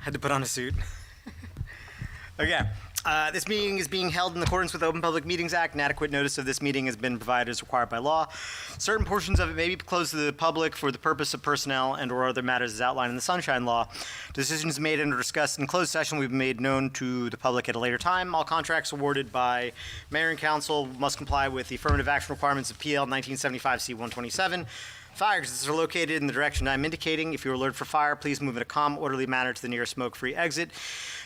Had to put on a suit. Okay. This meeting is being held in accordance with the Open Public Meetings Act, and adequate notice of this meeting has been provided as required by law. Certain portions of it may be closed to the public for the purpose of personnel and/or other matters as outlined in the Sunshine Law. Decisions made and or discussed in closed session will be made known to the public at a later time. All contracts awarded by mayor and council must comply with the affirmative action requirements of PL 1975 C127. Fire exits are located in the direction I'm indicating. If you are alerted for fire, please move in a calm, orderly manner to the nearest smoke-free exit.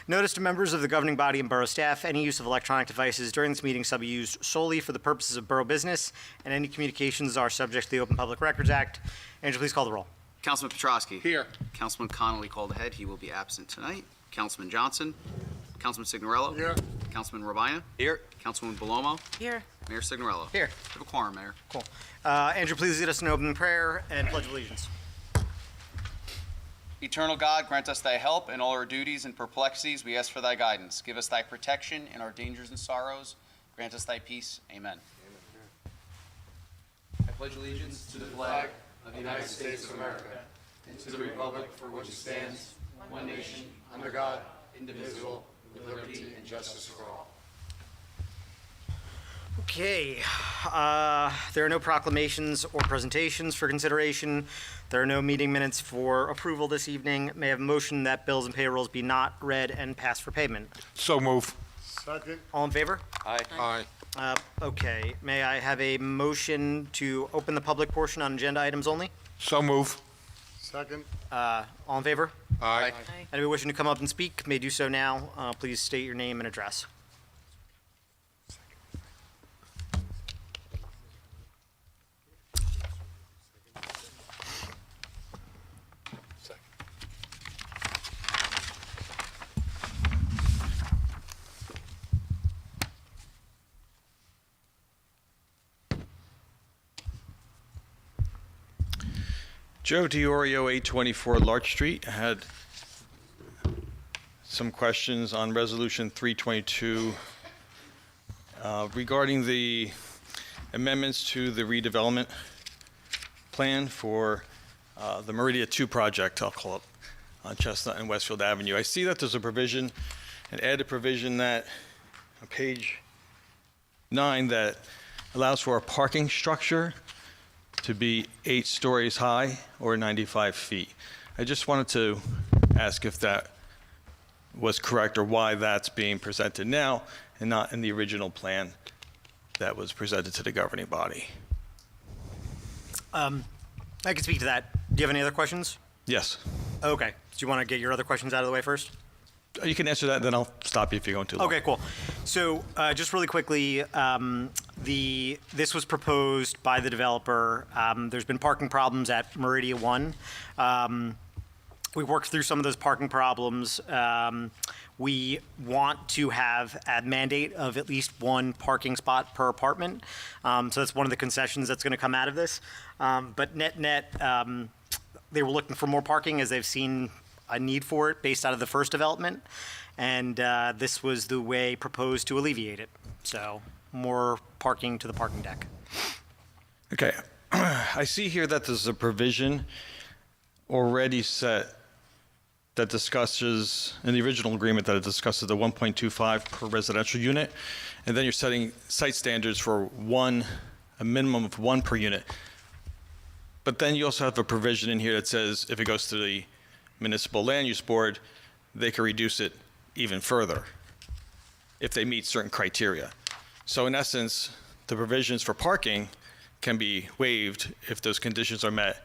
Notice to members of the governing body and borough staff, any use of electronic devices during this meeting shall be used solely for the purposes of borough business, and any communications are subject to the Open Public Records Act. Angela, please call the roll. Councilman Petrosky. Here. Councilman Connolly called ahead. He will be absent tonight. Councilman Johnson. Councilman Signorello. Here. Councilman Rabina. Here. Councilwoman Bellomo. Here. Mayor Signorello. Here. We have a quorum, Mayor. Cool. Andrew, please lead us in opening prayer and pledge allegiance. Eternal God, grant us thy help in all our duties and perplexities. We ask for thy guidance. Give us thy protection in our dangers and sorrows. Grant us thy peace. Amen. I pledge allegiance to the flag of the United States of America, and to the republic for which it stands, one nation, under God, indivisible, with liberty and justice for all. Okay. There are no proclamations or presentations for consideration. There are no meeting minutes for approval this evening. May I have a motion that bills and payrolls be not read and passed for payment? So move. Second. All in favor? Aye. Aye. Okay. May I have a motion to open the public portion on agenda items only? So move. Second. All in favor? Aye. Anybody wishing to come up and speak may do so now. Please state your name and address. Joe DiOrio, 824 Larch Street. I had some questions on Resolution 322 regarding the amendments to the redevelopment plan for the Meridia 2 project, I'll call it, on Chestnut and Westfield Avenue. I see that there's a provision, an added provision that, on page 9, that allows for a parking structure to be 8 stories high or 95 feet. I just wanted to ask if that was correct or why that's being presented now and not in the original plan that was presented to the governing body. I can speak to that. Do you have any other questions? Yes. Okay. Do you want to get your other questions out of the way first? You can answer that, then I'll stop you if you're going too long. Okay, cool. So just really quickly, this was proposed by the developer. There's been parking problems at Meridia 1. We worked through some of those parking problems. We want to have a mandate of at least 1 parking spot per apartment. So that's one of the concessions that's going to come out of this. But net, they were looking for more parking as they've seen a need for it based out of the first development, and this was the way proposed to alleviate it. So more parking to the parking deck. Okay. I see here that there's a provision already set that discusses, in the original agreement, that it discusses the 1.25 per residential unit, and then you're setting site standards for a minimum of 1 per unit. But then you also have a provision in here that says if it goes to the Municipal Land Use Board, they can reduce it even further if they meet certain criteria. So in essence, the provisions for parking can be waived if those conditions are met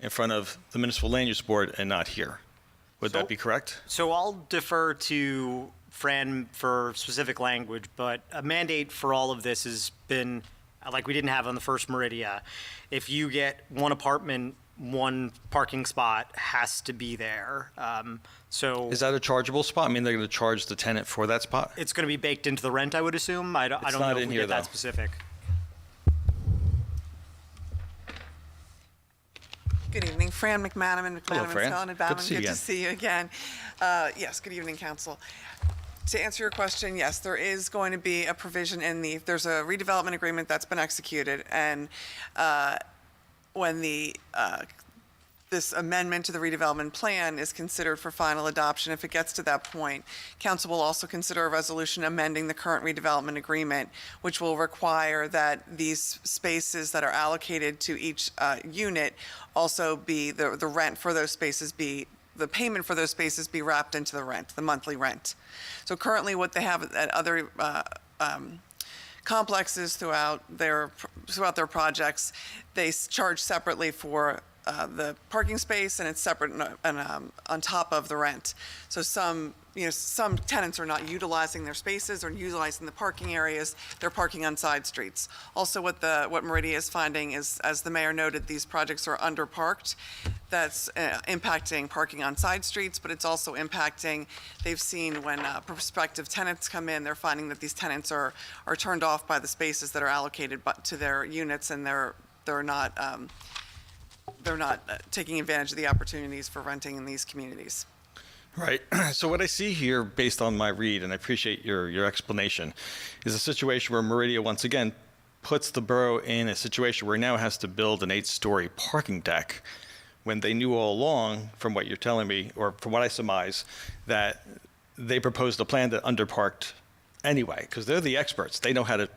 in front of the Municipal Land Use Board and not here. Would that be correct? So I'll defer to Fran for specific language, but a mandate for all of this has been, like we didn't have on the first Meridia. If you get 1 apartment, 1 parking spot has to be there. So Is that a chargeable spot? I mean, they're going to charge the tenant for that spot? it's going to be baked into the rent, I would assume. I don't know not if in we here, get that though. specific. Good evening. Fran McManaman, Hello, McManaman, Fran. Skellen, and Good to Bauman. see you Good to again. see you again. Yes, good evening, Council. To answer your question, yes, there is going to be a provision there's a redevelopment agreement that's been executed, and when the this amendment to the redevelopment plan is considered for final adoption. If it gets to that point, council will also consider a resolution amending the current redevelopment agreement, which will require that these spaces that are allocated to each unit also be, the rent for those spaces be, the payment for those spaces be wrapped into the rent, the monthly rent. So currently what they have at other complexes throughout their projects, they charge separately for the parking space, and it's separate and on top of the rent. So some tenants are not utilizing their spaces or utilizing the parking areas. They're parking on side streets. Also, what Meridia is finding is, as the mayor noted, these projects are underparked. That's impacting parking on side streets, but it's also impacting, they've seen when prospective tenants come in, they're finding that these tenants are turned off by the spaces that are allocated to their units, and they're not taking advantage of the opportunities for renting in these communities. Right. So what I see here, based on my read, and I appreciate your explanation, is a situation where Meridia once again puts the borough in a situation where it now has to build an 8-story parking deck, when they knew all along, from what you're telling me, or from what I surmise, that they proposed a plan that underparked anyway, because they're the experts. They know how to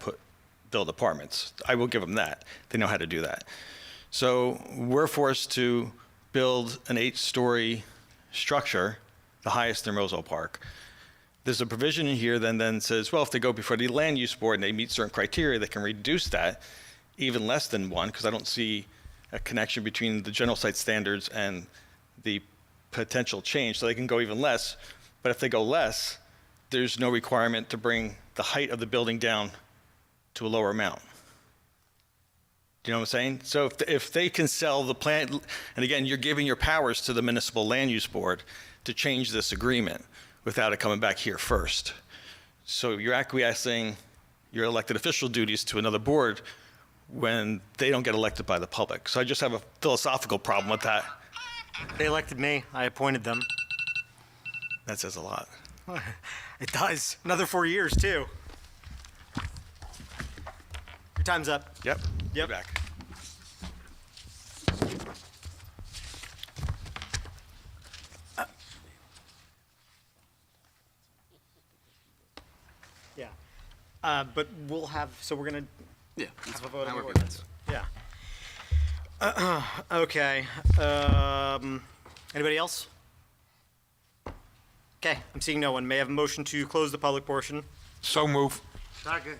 build apartments. I will give them that. They know how to do that. So we're forced to build an 8-story structure, the highest in Roselle Park. There's a provision in here then says, well, if they go before the land use board and they meet certain criteria, they can reduce that even less than 1, because I don't see a connection between the general site standards and the potential change. So they can go even less. But if they go less, there's no requirement to bring the height of the building down to a lower amount. Do you know what I'm saying? So if they can sell the plan, and again, you're giving your powers to the municipal land use board to change this agreement without it coming back here first. So you're acquiescing your elected official duties to another board when they don't get elected by the public. So I just have a philosophical problem with that. They elected me. I appointed them. That says a lot. It does. Another 4 years, too. Your time's up. Yep. Yep. Back. Yeah. But we'll have, so we're going to Yeah. have a vote on the However ordinance. Yeah. Okay. Anybody else? Okay, I'm seeing no one. May I have a motion to close the public portion? So move.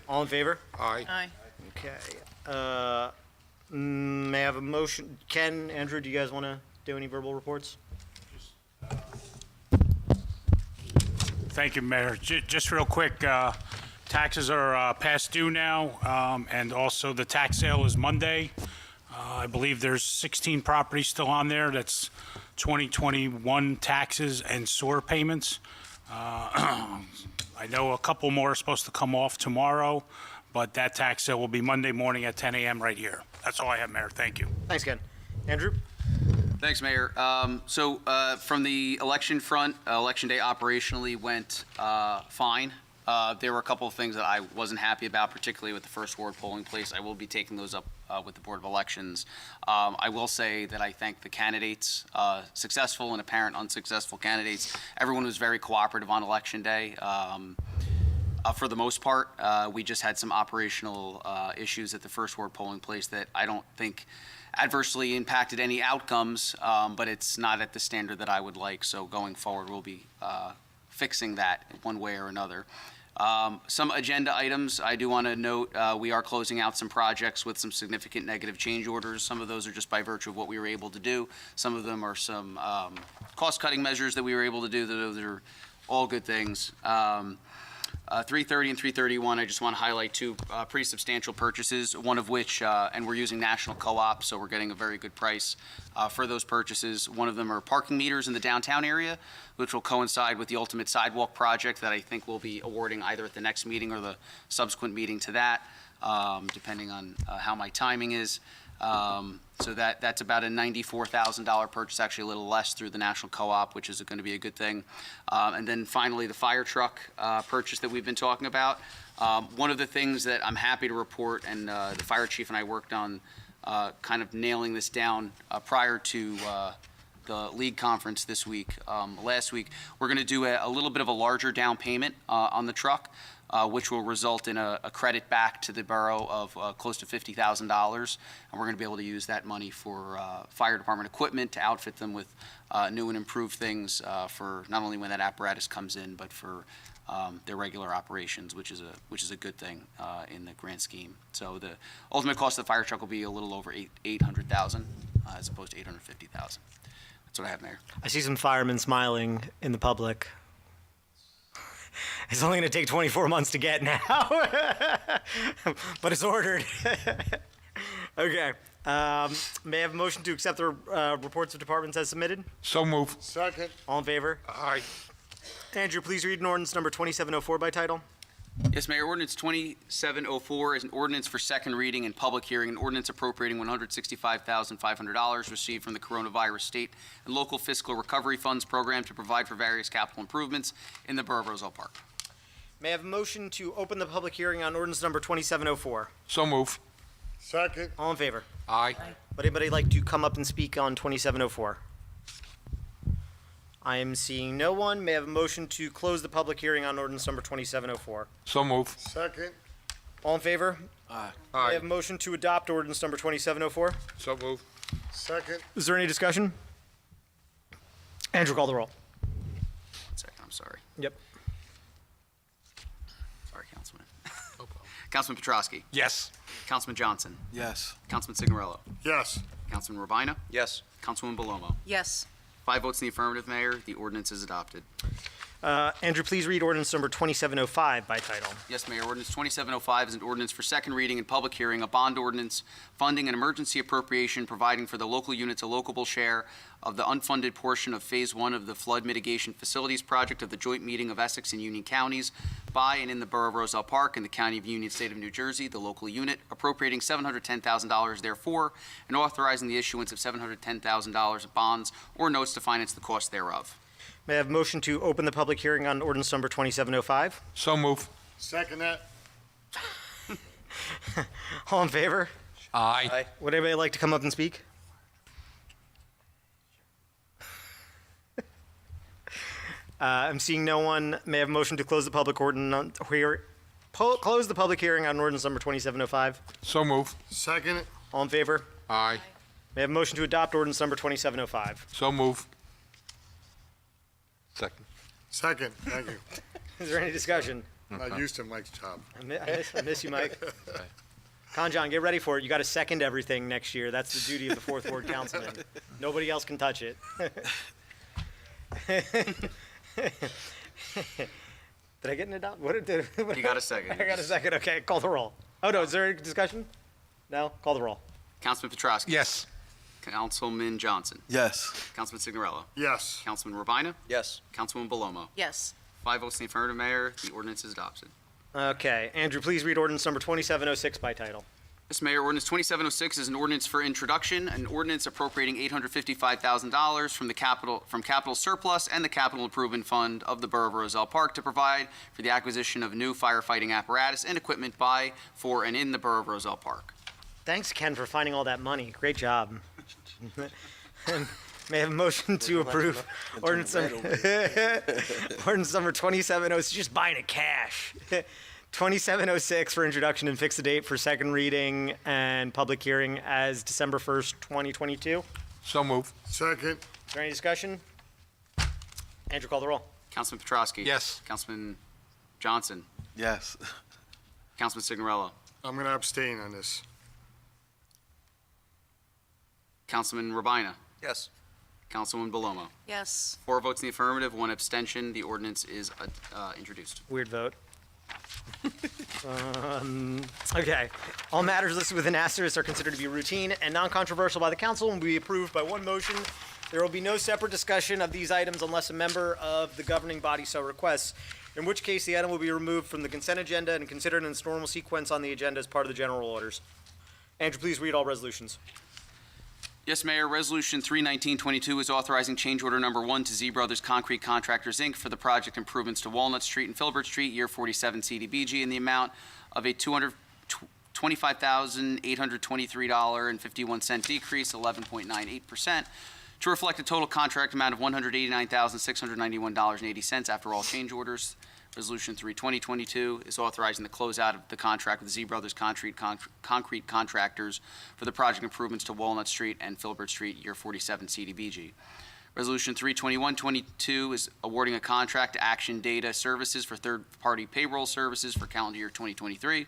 All in favor? Aye. Aye. Okay. May I have a motion? Ken, Andrew, do you guys want to do any verbal reports? Thank you, Mayor. Just real quick, taxes are past due now, and also the tax sale is Monday. I believe there's 16 properties still on there. That's 2021 taxes and sewer payments. I know a couple more are supposed to come off tomorrow, but that tax sale will be Monday morning at 10 a.m. right here. That's all I have, Mayor. Thank you. Thanks, Ken. Andrew? Thanks, Mayor. So from the election front, Election Day operationally went fine. There were a couple of things that I wasn't happy about, particularly with the first ward polling place. I will be taking those up with the Board of Elections. I will say that I thank the candidates, successful and apparent unsuccessful candidates. Everyone was very cooperative on Election Day. For the most part, we just had some operational issues at the first ward polling place that I don't think adversely impacted any outcomes, but it's not at the standard that I would like. So going forward, we'll be fixing that one way or another. Some agenda items, I do want to note, we are closing out some projects with some significant negative change orders. Some of those are just by virtue of what we were able to do. Some of them are some cost-cutting measures that we were able to do. Those are all good things. 330 and 331, I just want to highlight two pretty substantial purchases, one of which, and we're using National Co-op, so we're getting a very good price for those purchases. One of them are parking meters in the downtown area, which will coincide with the ultimate sidewalk project that I think we'll be awarding either at the next meeting or the subsequent meeting to that, depending on how my timing is. So that's about a $94,000 purchase, actually a little less through the National Co-op, which is going to be a good thing. And then finally, the fire truck purchase that we've been talking about. One of the things that I'm happy to report, and the fire chief and I worked on kind of nailing this down prior to the league conference this week, last week. We're going to do a little bit of a larger down payment on the truck, which will result in a credit back to the borough of close to $50,000. And we're going to be able to use that money for fire department equipment to outfit them with new and improved things for not only when that apparatus comes in, but for their regular operations, which is a good thing in the grand scheme. So the ultimate cost of the fire truck will be a little over $800,000 as opposed to $850,000. That's what I have, Mayor. I see some firemen smiling in the public. It's only going to take 24 months to get now, but it's ordered. Okay. May I have a motion to accept the reports of departments as submitted? So move. Second. All in favor? Aye. Andrew, please read an ordinance number 2704 by title. Yes, Mayor. Ordinance 2704 is an ordinance for second reading and public hearing, an ordinance appropriating $165,500 received from the Coronavirus State and Local Fiscal Recovery Funds Program to provide for various capital improvements in the Borough of Roselle Park. May I have a motion to open the public hearing on ordinance number 2704? So move. Second. All in favor? Aye. Would anybody like to come up and speak on 2704? I am seeing no one. May I have a motion to close the public hearing on ordinance number 2704? So move. Second. All in favor? Aye. May I have a motion to adopt ordinance number 2704? So move. Second. Is there any discussion? Andrew, call the roll. 1 second, I'm sorry. Yep. Sorry, Councilman. Councilman Petrosky. Yes. Councilman Johnson. Yes. Councilman Signorello. Yes. Councilman Rabina. Yes. Councilwoman Belomo. yes, 5 votes in the affirmative, Mayor. The ordinance is adopted. Andrew, please read ordinance number 2705 by title. Yes, Mayor. Ordinance 2705 is an ordinance for second reading and public hearing, a bond ordinance funding an emergency appropriation providing for the local unit's allocable share of the unfunded portion of Phase 1 of the Flood Mitigation Facilities Project of the joint meeting of Essex and Union counties by and in the Borough of Roselle Park in the County of Union, State of New Jersey, the local unit, appropriating $710,000 therefore, and authorizing the issuance of $710,000 of bonds or notes to finance the cost thereof. May I have a motion to open the public hearing on ordinance number 2705? So move. Second that. All in favor? Aye. Would anybody like to come up and speak? I'm seeing no one. May I have a motion to close the public close the public hearing on ordinance number 2705? So move. Second. All in favor? Aye. May I have a motion to adopt ordinance number 2705? So move. Second. Second. Thank you. Is there any discussion? Not used to Mike's job. I miss you, Mike. John, get ready for it. You got to second everything next year. That's the duty of the fourth ward councilman. Nobody else can touch it. Did I get an adopt? What did? You got a second. I got a second. Okay, call the roll. Oh no, is there any discussion? No, call the roll. Councilman Petrosky. Yes. Councilman Johnson. Yes. Councilman Signorello. Yes. Councilman Rabina. Yes. Councilwoman Belomo. yes, 5 votes in the affirmative, Mayor. The ordinance is adopted. Okay, Andrew, please read ordinance number 2706 by title. Yes, Mayor. Ordinance 2706 is an ordinance for introduction, an ordinance appropriating $855,000 from capital surplus and the capital improvement fund of the Borough of Roselle Park to provide for the acquisition of new firefighting apparatus and equipment by, for, and in the Borough of Roselle Park. Thanks, Ken, for finding all that money. Great job. May I have a motion to approve ordinance number, ordinance number 2706, just buying it cash. 2706 for introduction and fix the date for second reading and public hearing as December 1st, 2022. So move. Second. Is there any discussion? Andrew, call the roll. Councilman Petrosky. Yes. Councilman Johnson. Yes. Councilman Signorello. I'm going to abstain on this. Councilman Rabina. Yes. Councilwoman Belomo. yes, 4 votes in the affirmative, 1 abstention. The ordinance is introduced. Weird vote. Okay. All matters listed with an asterisk are considered to be routine and non-controversial by the council and will be approved by one motion. There will be no separate discussion of these items unless a member of the governing body so requests, in which case the item will be removed from the consent agenda and considered in its normal sequence on the agenda as part of the general orders. Andrew, please read all resolutions. Yes, Mayor. Resolution 31922 is authorizing change order number 1 to Z Brothers Concrete Contractors, Inc. for the project improvements to Walnut Street and Filbert Street, year 47 CDBG, in the amount of a $220,000 $25,823.51 decrease, 11.98%, to reflect a total contract amount of $189,691.80 after all change orders. Resolution 3/2022 is authorizing the closeout of the contract with Z Brothers Concrete Contractors for the project improvements to Walnut Street and Filbert Street, year 47 CDBG. Resolution 3/2122 is awarding a contract to Action Data Services for third-party payroll services for calendar year 2023.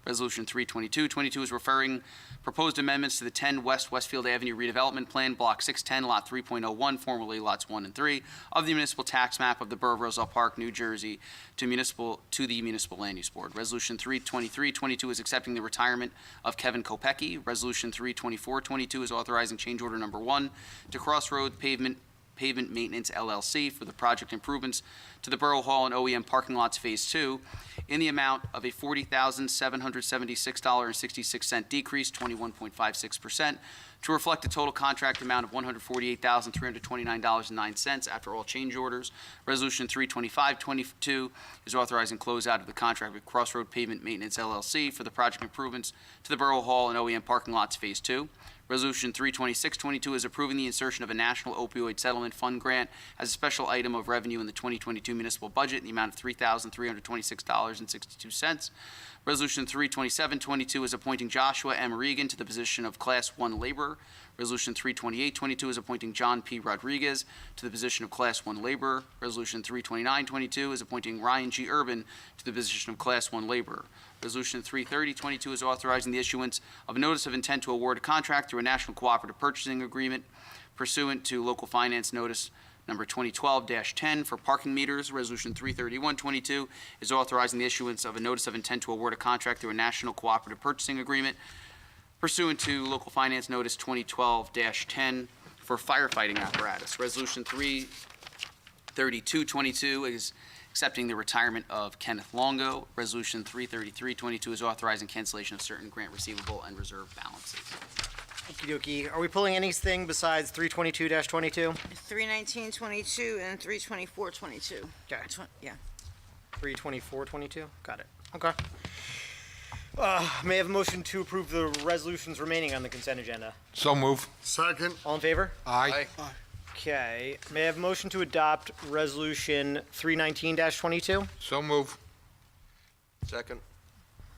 Resolution 3/2222 is referring proposed amendments to the 10 West Westfield Avenue redevelopment plan, Block 610, Lot 3.01, formerly Lots 1 and 3, of the municipal tax map of the Borough of Roselle Park, New Jersey, to the Municipal Land Use Board. Resolution 3/2322 is accepting the retirement of Kevin Kopecki. Resolution 3/2422 is authorizing change order number 1 to Crossroad Pavement Maintenance LLC for the project improvements to the Borough Hall and OEM parking lots Phase 2 in the amount of a $40,776.66 decrease, 21.56%, to reflect a total contract amount of $148,329.09 after all change orders. Resolution 3/2522 is authorizing closeout of the contract with Crossroad Pavement Maintenance LLC for the project improvements to the Borough Hall and OEM parking lots Phase 2. Resolution 3/2622 is approving the insertion of a National Opioid Settlement Fund grant as a special item of revenue in the 2022 municipal budget in the amount of $3,326.62. Resolution 3/2722 is appointing Joshua M. Regan to the position of Class 1 laborer. Resolution 3/2822 is appointing John P. Rodriguez to the position of Class 1 laborer. Resolution 3/2922 is appointing Ryan G. Urban to the position of Class 1 laborer. Resolution 3/3022 is authorizing the issuance of a notice of intent to award a contract through a national cooperative purchasing agreement pursuant to local finance notice number 2012-10 for parking meters. Resolution 3/3122 is authorizing the issuance of a notice of intent to award a contract through a national cooperative purchasing agreement pursuant to local finance notice 2012-10 for firefighting apparatus. Resolution 3/3222 is accepting the retirement of Kenneth Longo. Resolution 3/3322 is authorizing cancellation of certain grant receivable and reserve balances. Okey dokey. Are we pulling anything besides 322-22? 31922 and 32422. Okay. Yeah. 324-22? Got it. Okay. May I have a motion to approve the resolutions remaining on the consent agenda? So move. Second. All in favor? Aye. Okay. May I have a motion to adopt resolution 319-22? So move. Second.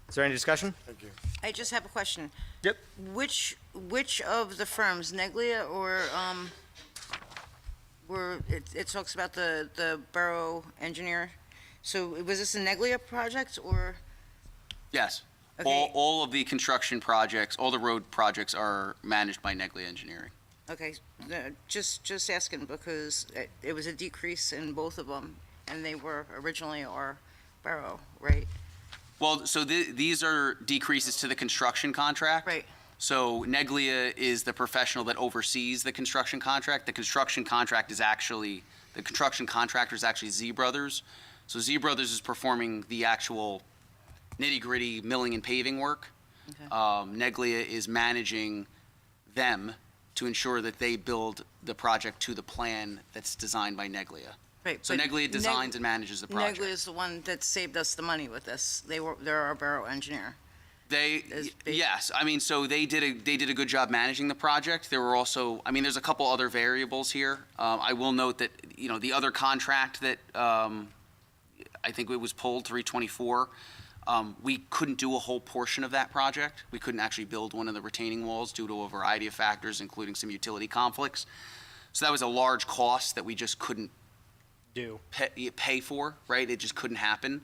Is there any discussion? Thank you. I just have a question. Yep. Which of the firms, Neglia or, it talks about the borough engineer? So was this a Neglia project or? Yes. Okay. All of the construction projects, all the road projects are managed by Neglia Engineering. Okay, just asking because it was a decrease in both of them and they were originally our borough, right? Well, so these are decreases to the construction contract. Right. So Neglia is the professional that oversees the construction contract. The construction contractor is actually Z Brothers. So Z Brothers is performing the actual nitty-gritty milling and paving work. Okay. Neglia is managing them to ensure that they build the project to the plan that's designed by Neglia. Right. So but Neglia designs and manages the project. Neglia is the one that saved us the money with this. They're our borough engineer. Yes, I mean, so they did a good job managing the project. There were also, I mean, there's a couple other variables here. I will note that, the other contract that, I think it was pulled, 324, we couldn't do a whole portion of that project. We couldn't actually build one of the retaining walls due to a variety of factors, including some utility conflicts. So that was a large cost that we just couldn't pay for, right? It just couldn't happen.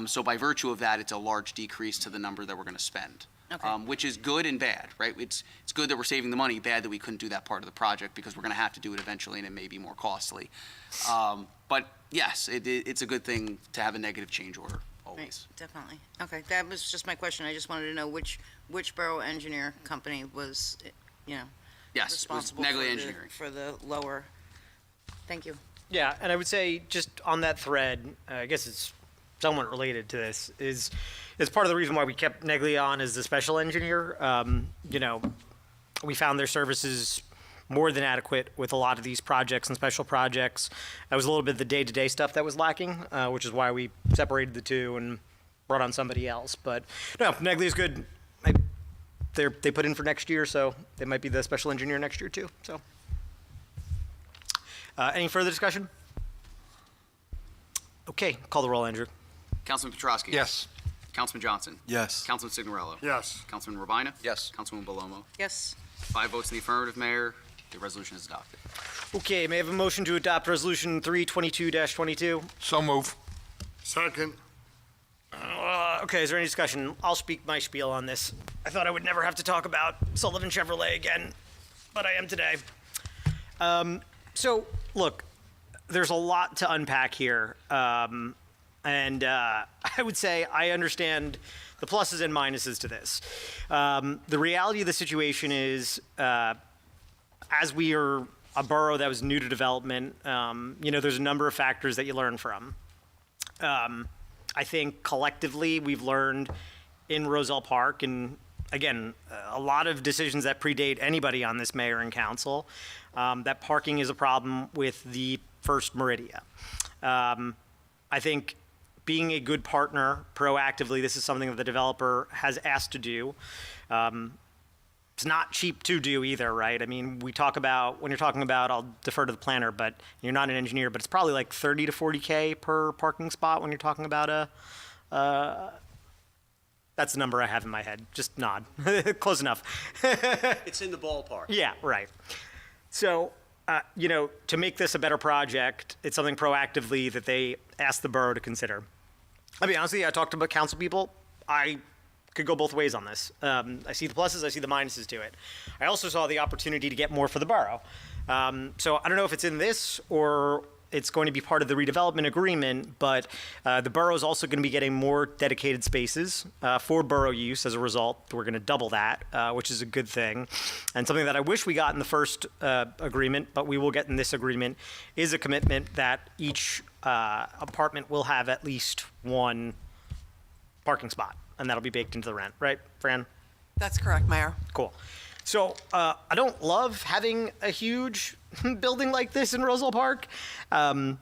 So by virtue of that, it's a large decrease to the number that we're going to spend. Okay. Which is good and bad, right? It's good that we're saving the money, bad that we couldn't do that part of the project because we're going to have to do it eventually and it may be more costly. But yes, it's a good thing to have a negative change order, always. Right, definitely. Okay, that was just my question. I just wanted to know which borough engineer company was, Yes, it was responsible Neglia Engineering. for the lower. Thank you. Yeah, and I would say just on that thread, I guess it's somewhat related to this, is part of the reason why we kept Neglia on as the special engineer. We found their services more than adequate with a lot of these projects and special projects. That was a little bit of the day-to-day stuff that was lacking, which is why we separated the two and brought on somebody else. But no, Neglia's good. they put in for next year, so they might be the special engineer next year too. So, any further discussion? Okay, call the roll, Andrew. Councilman Petrosky. Yes. Councilman Johnson. Yes. Councilman Signorello. Yes. Councilman Rabina. Yes. Councilwoman Belomo. Yes. 5 votes in the affirmative, Mayor. The resolution is adopted. Okay, may I have a motion to adopt Resolution 322-22? So move. Second. Okay, is there any discussion? I'll speak my spiel on this. I thought I would never have to talk about Sullivan Chevrolet again, but I am today. So, look, there's a lot to unpack here. And I would say I understand the pluses and minuses to this. The reality of the situation is, as we are a borough that was new to development, there's a number of factors that you learn from. I think collectively we've learned in Roselle Park, and again, a lot of decisions that predate anybody on this mayor and council, that parking is a problem with the first Meridia. I think being a good partner proactively, this is something that the developer has asked to do. It's not cheap to do either, right? I mean, when you're talking about, I'll defer to the planner, but you're not an engineer, but it's probably like 30 to 40K per parking spot when you're talking about that's the number I have in my head. Just nod. Close enough. It's in the ballpark. Yeah, right. So, to make this a better project, it's something proactively that they asked the borough to consider. I mean, honestly, I talked to council people. I could go both ways on this. I see the pluses, I see the minuses to it. I also saw the opportunity to get more for the borough. So I don't know if it's in this or it's going to be part of the redevelopment agreement, but the borough is also going to be getting more dedicated spaces for borough use as a result. We're going to double that, which is a good thing. And something that I wish we got in the first agreement, but we will get in this agreement, is a commitment that each apartment will have at least one parking spot, and that'll be baked into the rent, right, Fran? That's correct, Mayor. Cool. So I don't love having a huge building like this in Roselle Park. I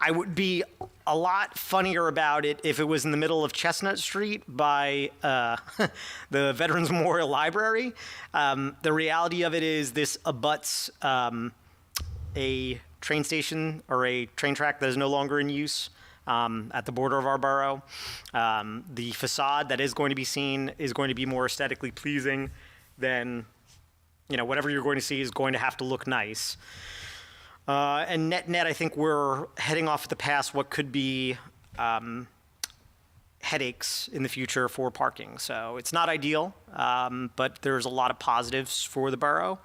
would be a lot funnier about it if it was in the middle of Chestnut Street by the Veterans Memorial Library. The reality of it is this abuts a train station or a train track that is no longer in use. At the border of our borough. The facade that is going to be seen is going to be more aesthetically pleasing than, whatever you're going to see is going to have to look nice. And net, I think we're heading off the past what could be headaches in the future for parking. So it's not ideal, but there's a lot of positives for the borough.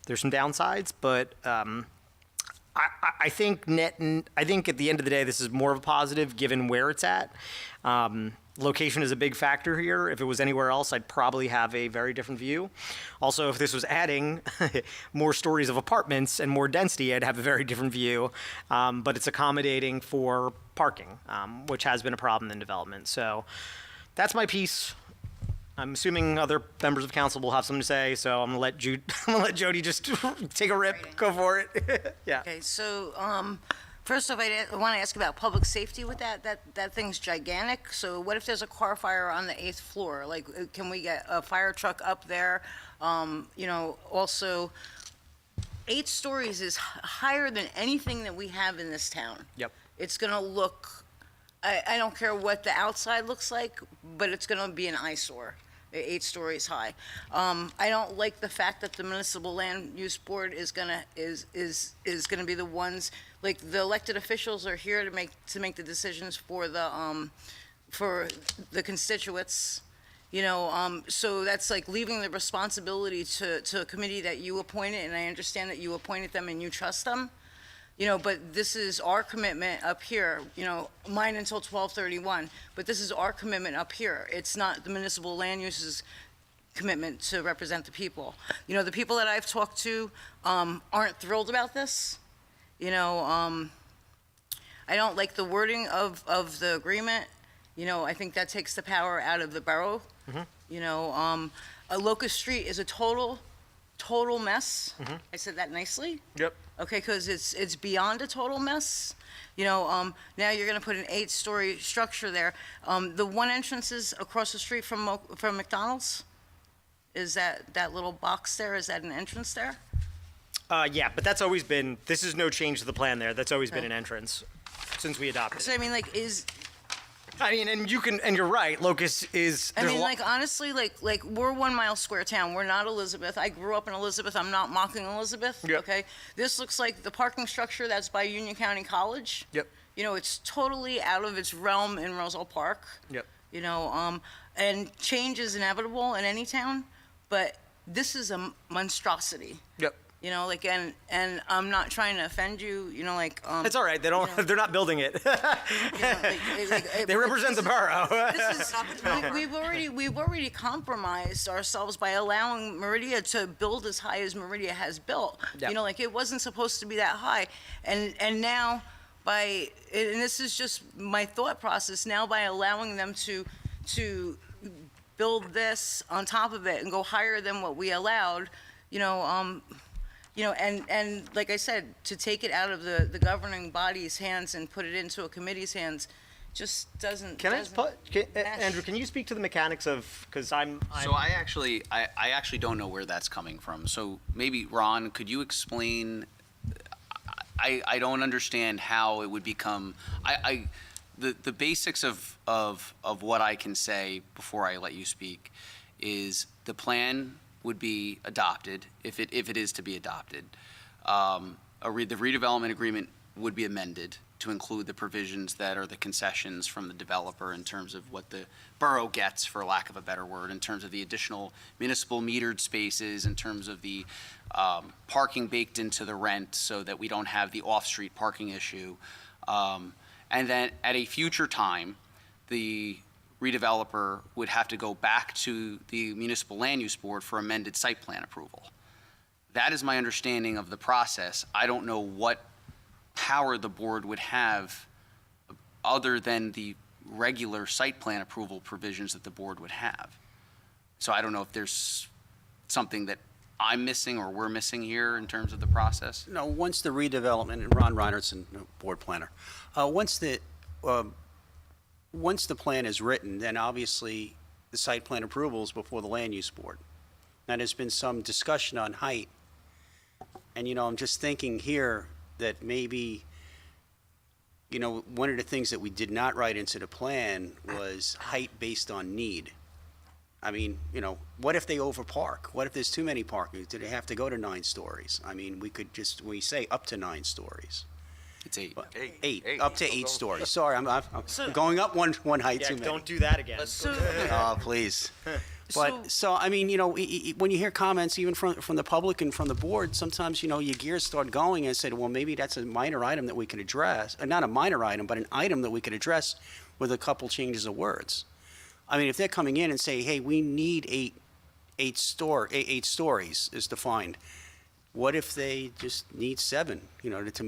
There's some downsides, but I think I think at the end of the day, this is more of a positive given where it's at. Location is a big factor here. If it was anywhere else, I'd probably have a very different view. Also, if this was adding more stories of apartments and more density, I'd have a very different view. But it's accommodating for parking, which has been a problem in development. So that's my piece. I'm assuming other members of council will have something to say, so I'm gonna let Jody just take a rip. Go for it. Yeah. Okay, so, first off, I want to ask about public safety with that. That thing's gigantic. So what if there's a car fire on the 8th floor? Like, can we get a fire truck up there? Also, 8 stories is higher than anything that we have in this town. Yep. It's gonna look, I don't care what the outside looks like, but it's gonna be an eyesore. 8 stories high. I don't like the fact that the municipal land use board is gonna be the ones, like, the elected officials are here to make the decisions for the constituents, so that's like leaving the responsibility to a committee that you appointed, and I understand that you appointed them and you trust them. But this is our commitment up here, mine until 12/31, but this is our commitment up here. It's not the municipal land uses commitment to represent the people. The people that I've talked to aren't thrilled about this. I don't like the wording of the agreement. I think that takes the power out of the borough. A Locust Street is a total mess. I said that nicely. Yep. Okay, because it's beyond a total mess. Now you're going to put an 8-story structure there. The one entrance is across the street from McDonald's. Is that little box there, is that an entrance there? Yeah, but that's always been, this is no change to the plan there. That's always been Okay. an entrance since we adopted So it. I mean, like, I mean, and you're right, Locust is, I there's a mean, lo- like, honestly, like, we're 1 mile square town. We're not Elizabeth. I grew up in Elizabeth. I'm not mocking Elizabeth, Yep. okay? This looks like the parking structure that's by Union County College. Yep. You know, it's totally out of its realm in Roselle Park. Yep. You know, and change is inevitable in any town, but this is a monstrosity. Yep. You know, like, and I'm not trying to offend you, you know, like, It's all right, they don't, they're not building it. you know, They represent the borough. This is, we've already compromised ourselves by allowing Meridia to build as high as Meridia has built. Yeah. You know, like, it wasn't supposed to be that high. And now and this is just my thought process, now by allowing them to build this on top of it and go higher than what we allowed, and like I said, to take it out of the governing body's hands and put it into a committee's hands just doesn't. Can I just Andrew, can you speak to the mechanics of, because I'm. So I actually don't know where that's coming from. So maybe, Ron, could you explain? I don't understand how it would become. The basics of what I can say before I let you speak is the plan would be adopted if it is to be adopted. The redevelopment agreement would be amended to include the provisions that are the concessions from the developer in terms of what the borough gets, for lack of a better word, in terms of the additional municipal metered spaces, in terms of the parking baked into the rent so that we don't have the off-street parking issue. And then at a future time, the redeveloper would have to go back to the municipal land use board for amended site plan approval. That is my understanding of the process. I don't know what power the board would have other than the regular site plan approval provisions that the board would have. So I don't know if there's something that I'm missing or we're missing here in terms of the process. No, once the redevelopment, and Ron Reinertson, board planner, once the plan is written, then obviously the site plan approval is before the land use board. Now, there's been some discussion on height, and, I'm just thinking here that maybe, one of the things that we did not write into the plan was height based on need. I mean, what if they overpark? What if there's too many parking? Do they have to go to 9 stories? I mean, we say up to 9 stories. It's 8. But up to 8 stories. Sorry, I'm going up one height Yeah, too many. don't do that again. Oh, please. But, so, I mean, when you hear comments even from the public and from the board, sometimes, your gears start going and say, well, maybe that's a minor item that we could address. Not a minor item, but an item that we could address with a couple changes of words. I mean, if they're coming in and say, hey, we need eight stories is defined, what if they just need 7, to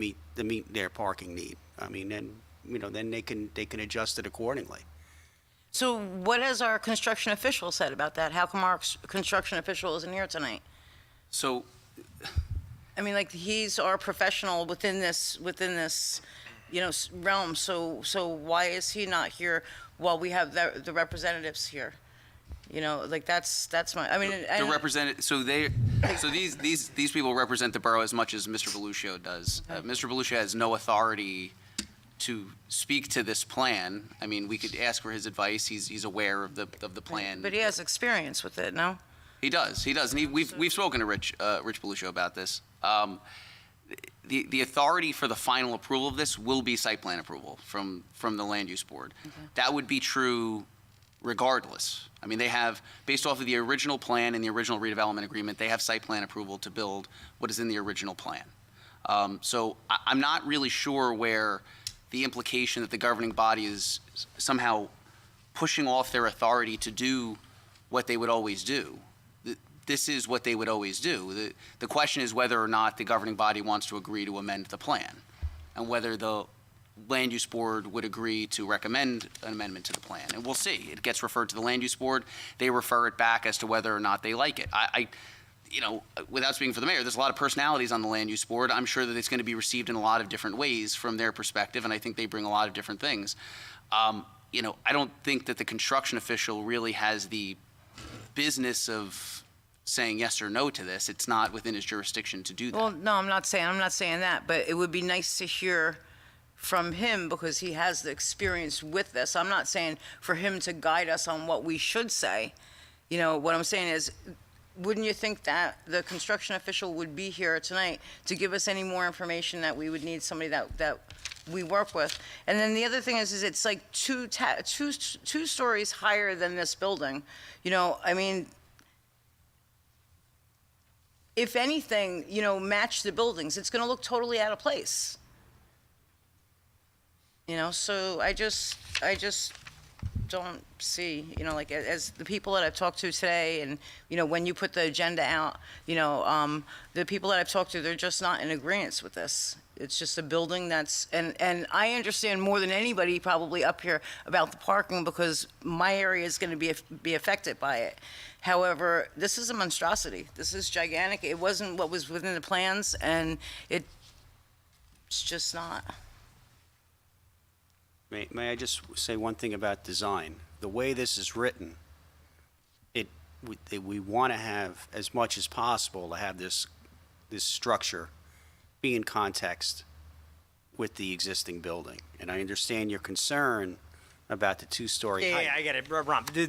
meet their parking need? I mean, then they can adjust it accordingly. So what has our construction official said about that? How come our construction official isn't here tonight? So I mean, like, he's our professional within this, realm, so why is he not here while we have the representatives here? Like, that's my, I mean, the representative, so these people represent the borough as much as Mr. Beluccio does. Mr. Beluccio has no authority to speak to this plan. I mean, we could ask for his advice. He's aware of the plan. but he has experience with it, no? He does, and we've spoken to Rich Beluccio about this. The authority for the final approval of this will be site plan approval from the land use board. Okay. That would be true regardless. I mean, they have, based off of the original plan and the original redevelopment agreement, they have site plan approval to build what is in the original plan. So I'm not really sure where the implication that the governing body is somehow pushing off their authority to do what they would always do. This is what they would always do. The question is whether or not the governing body wants to agree to amend the plan, and whether the land use board would agree to recommend an amendment to the plan. And we'll see. It gets referred to the land use board. They refer it back as to whether or not they like it. Without speaking for the mayor, there's a lot of personalities on the land use board. I'm sure that it's going to be received in a lot of different ways from their perspective, and I think they bring a lot of different things. I don't think that the construction official really has the business of saying yes or no to this. It's not within his jurisdiction to do that. Well, no, I'm not saying that, but it would be nice to hear from him because he has the experience with this. I'm not saying for him to guide us on what we should say. You know, what I'm saying is, wouldn't you think that the construction official would be here tonight to give us any more information that we would need somebody that we work with? And then the other thing is it's like two stories higher than this building. You know, I mean, if anything, you know, match the buildings, it's going to look totally out of place. You know, so I just don't see, you know, like as the people that I've talked to today, and you know, when you put the agenda out, you know, the people that I've talked to, they're just not in agreement with this. It's just a building that's, and I understand more than anybody probably up here about the parking because my area is going to be affected by it. However, this is a monstrosity. This is gigantic. It wasn't what was within the plans, and it's just not. May I just say one thing about design? The way this is written, we want to have, as much as possible, to have this structure be in context with the existing building. And I understand your concern about the two-story height. Yeah, I get it, Ron. Yeah.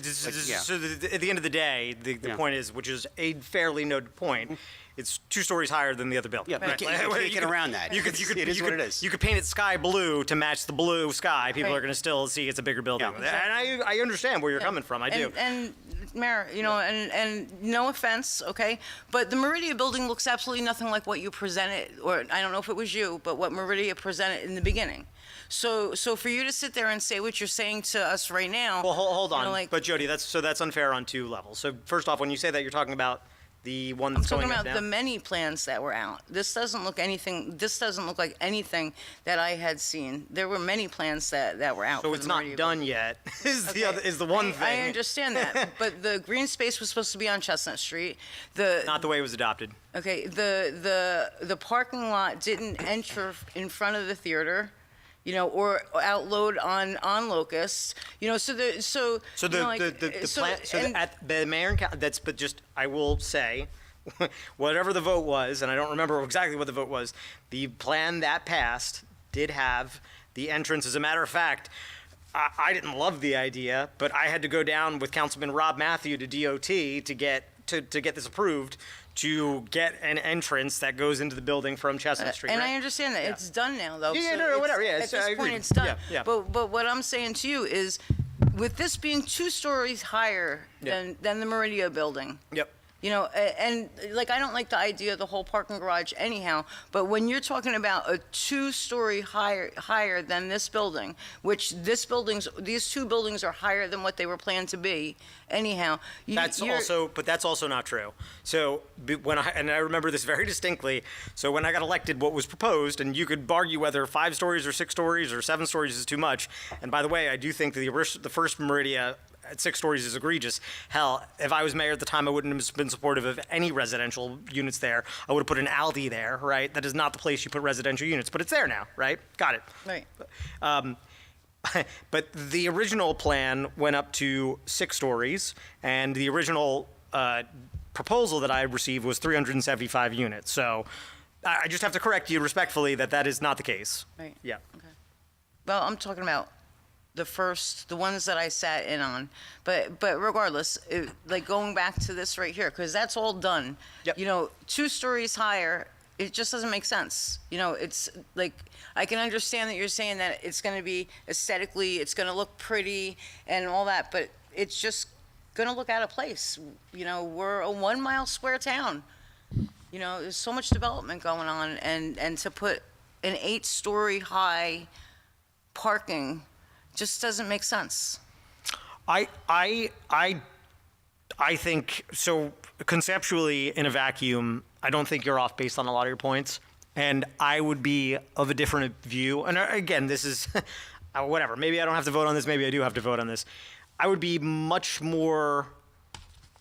So at the end of the day, the Yeah. point is, which is a fairly noted point, it's 2 stories higher than the other building. Yeah, you can't get around that. You could, It is what it is. You could paint it sky blue to match the blue sky. People Right. are going to still see it's a bigger building. Yeah. And I understand where you're coming from. I do. And Mayor, you know, and no offense, okay, but the Meridia building looks absolutely nothing like what you presented, or I don't know if it was you, but what Meridia presented in the beginning. So for you to sit there and say what you're saying to us right now. Well, hold you on. know, like, But Jody, that's unfair on 2 levels. So first off, when you say that, you're talking about the one I'm that's talking going up about now? the many plans that were out. This doesn't look like anything that I had seen. There were many plans that were out. So for it's the not Meridia done yet. Is the one thing. I understand that, but the green space was supposed to be on Chestnut Street. Not the way it was adopted. Okay, the parking lot didn't enter in front of the theater, you know, or outload on Locust, you know, so So you know, like, the mayor and that's, but just I will say, whatever the vote was, and I don't remember exactly what the vote was, the plan that passed did have the entrance. As a matter of fact, I didn't love the idea, but I had to go down with Councilman Rob Matthew to DOT to get this approved, to get an entrance that goes into the building from Chestnut Street. And right? I understand that it's done now, though. Yeah, so no, whatever, yeah, At it's- this I point, agree. it's done. Yeah, yeah. But what I'm saying to you is, with this being 2 stories higher Yeah. than the Meridia building. Yep. You know, and like, I don't like the idea of the whole parking garage anyhow, but when you're talking about a 2-story higher than this building, which these 2 buildings are higher than what they were planned to be anyhow. That's also not true. So I remember this very distinctly. So when I got elected, what was proposed, and you could argue whether 5 stories or 6 stories or 7 stories is too much. And by the way, I do think the first Meridia at 6 stories is egregious. Hell, if I was mayor at the time, I wouldn't have been supportive of any residential units there. I would have put an Aldi there, right? That is not the place you put residential units, but it's there now, right? Got it. Right. But the original plan went up to 6 stories, and the original proposal that I received was 375 units. So I just have to correct you respectfully that is not the case. Right. Yeah. Well, I'm talking about the ones that I sat in on. But regardless, like going back to this right here, because that's all done. Yep. You know, 2 stories higher, it just doesn't make sense. You know, it's like, I can understand that you're saying that it's going to be aesthetically, it's going to look pretty and all that, but it's just going to look out of place. You know, we're a 1-mile square town. You know, there's so much development going on, and to put an 8-story high parking just doesn't make sense. I think so. Conceptually, in a vacuum, I don't think you're off based on a lot of your points, and I would be of a different view. And again, this is whatever. Maybe I don't have to vote on this. Maybe I do have to vote on this. I would be much more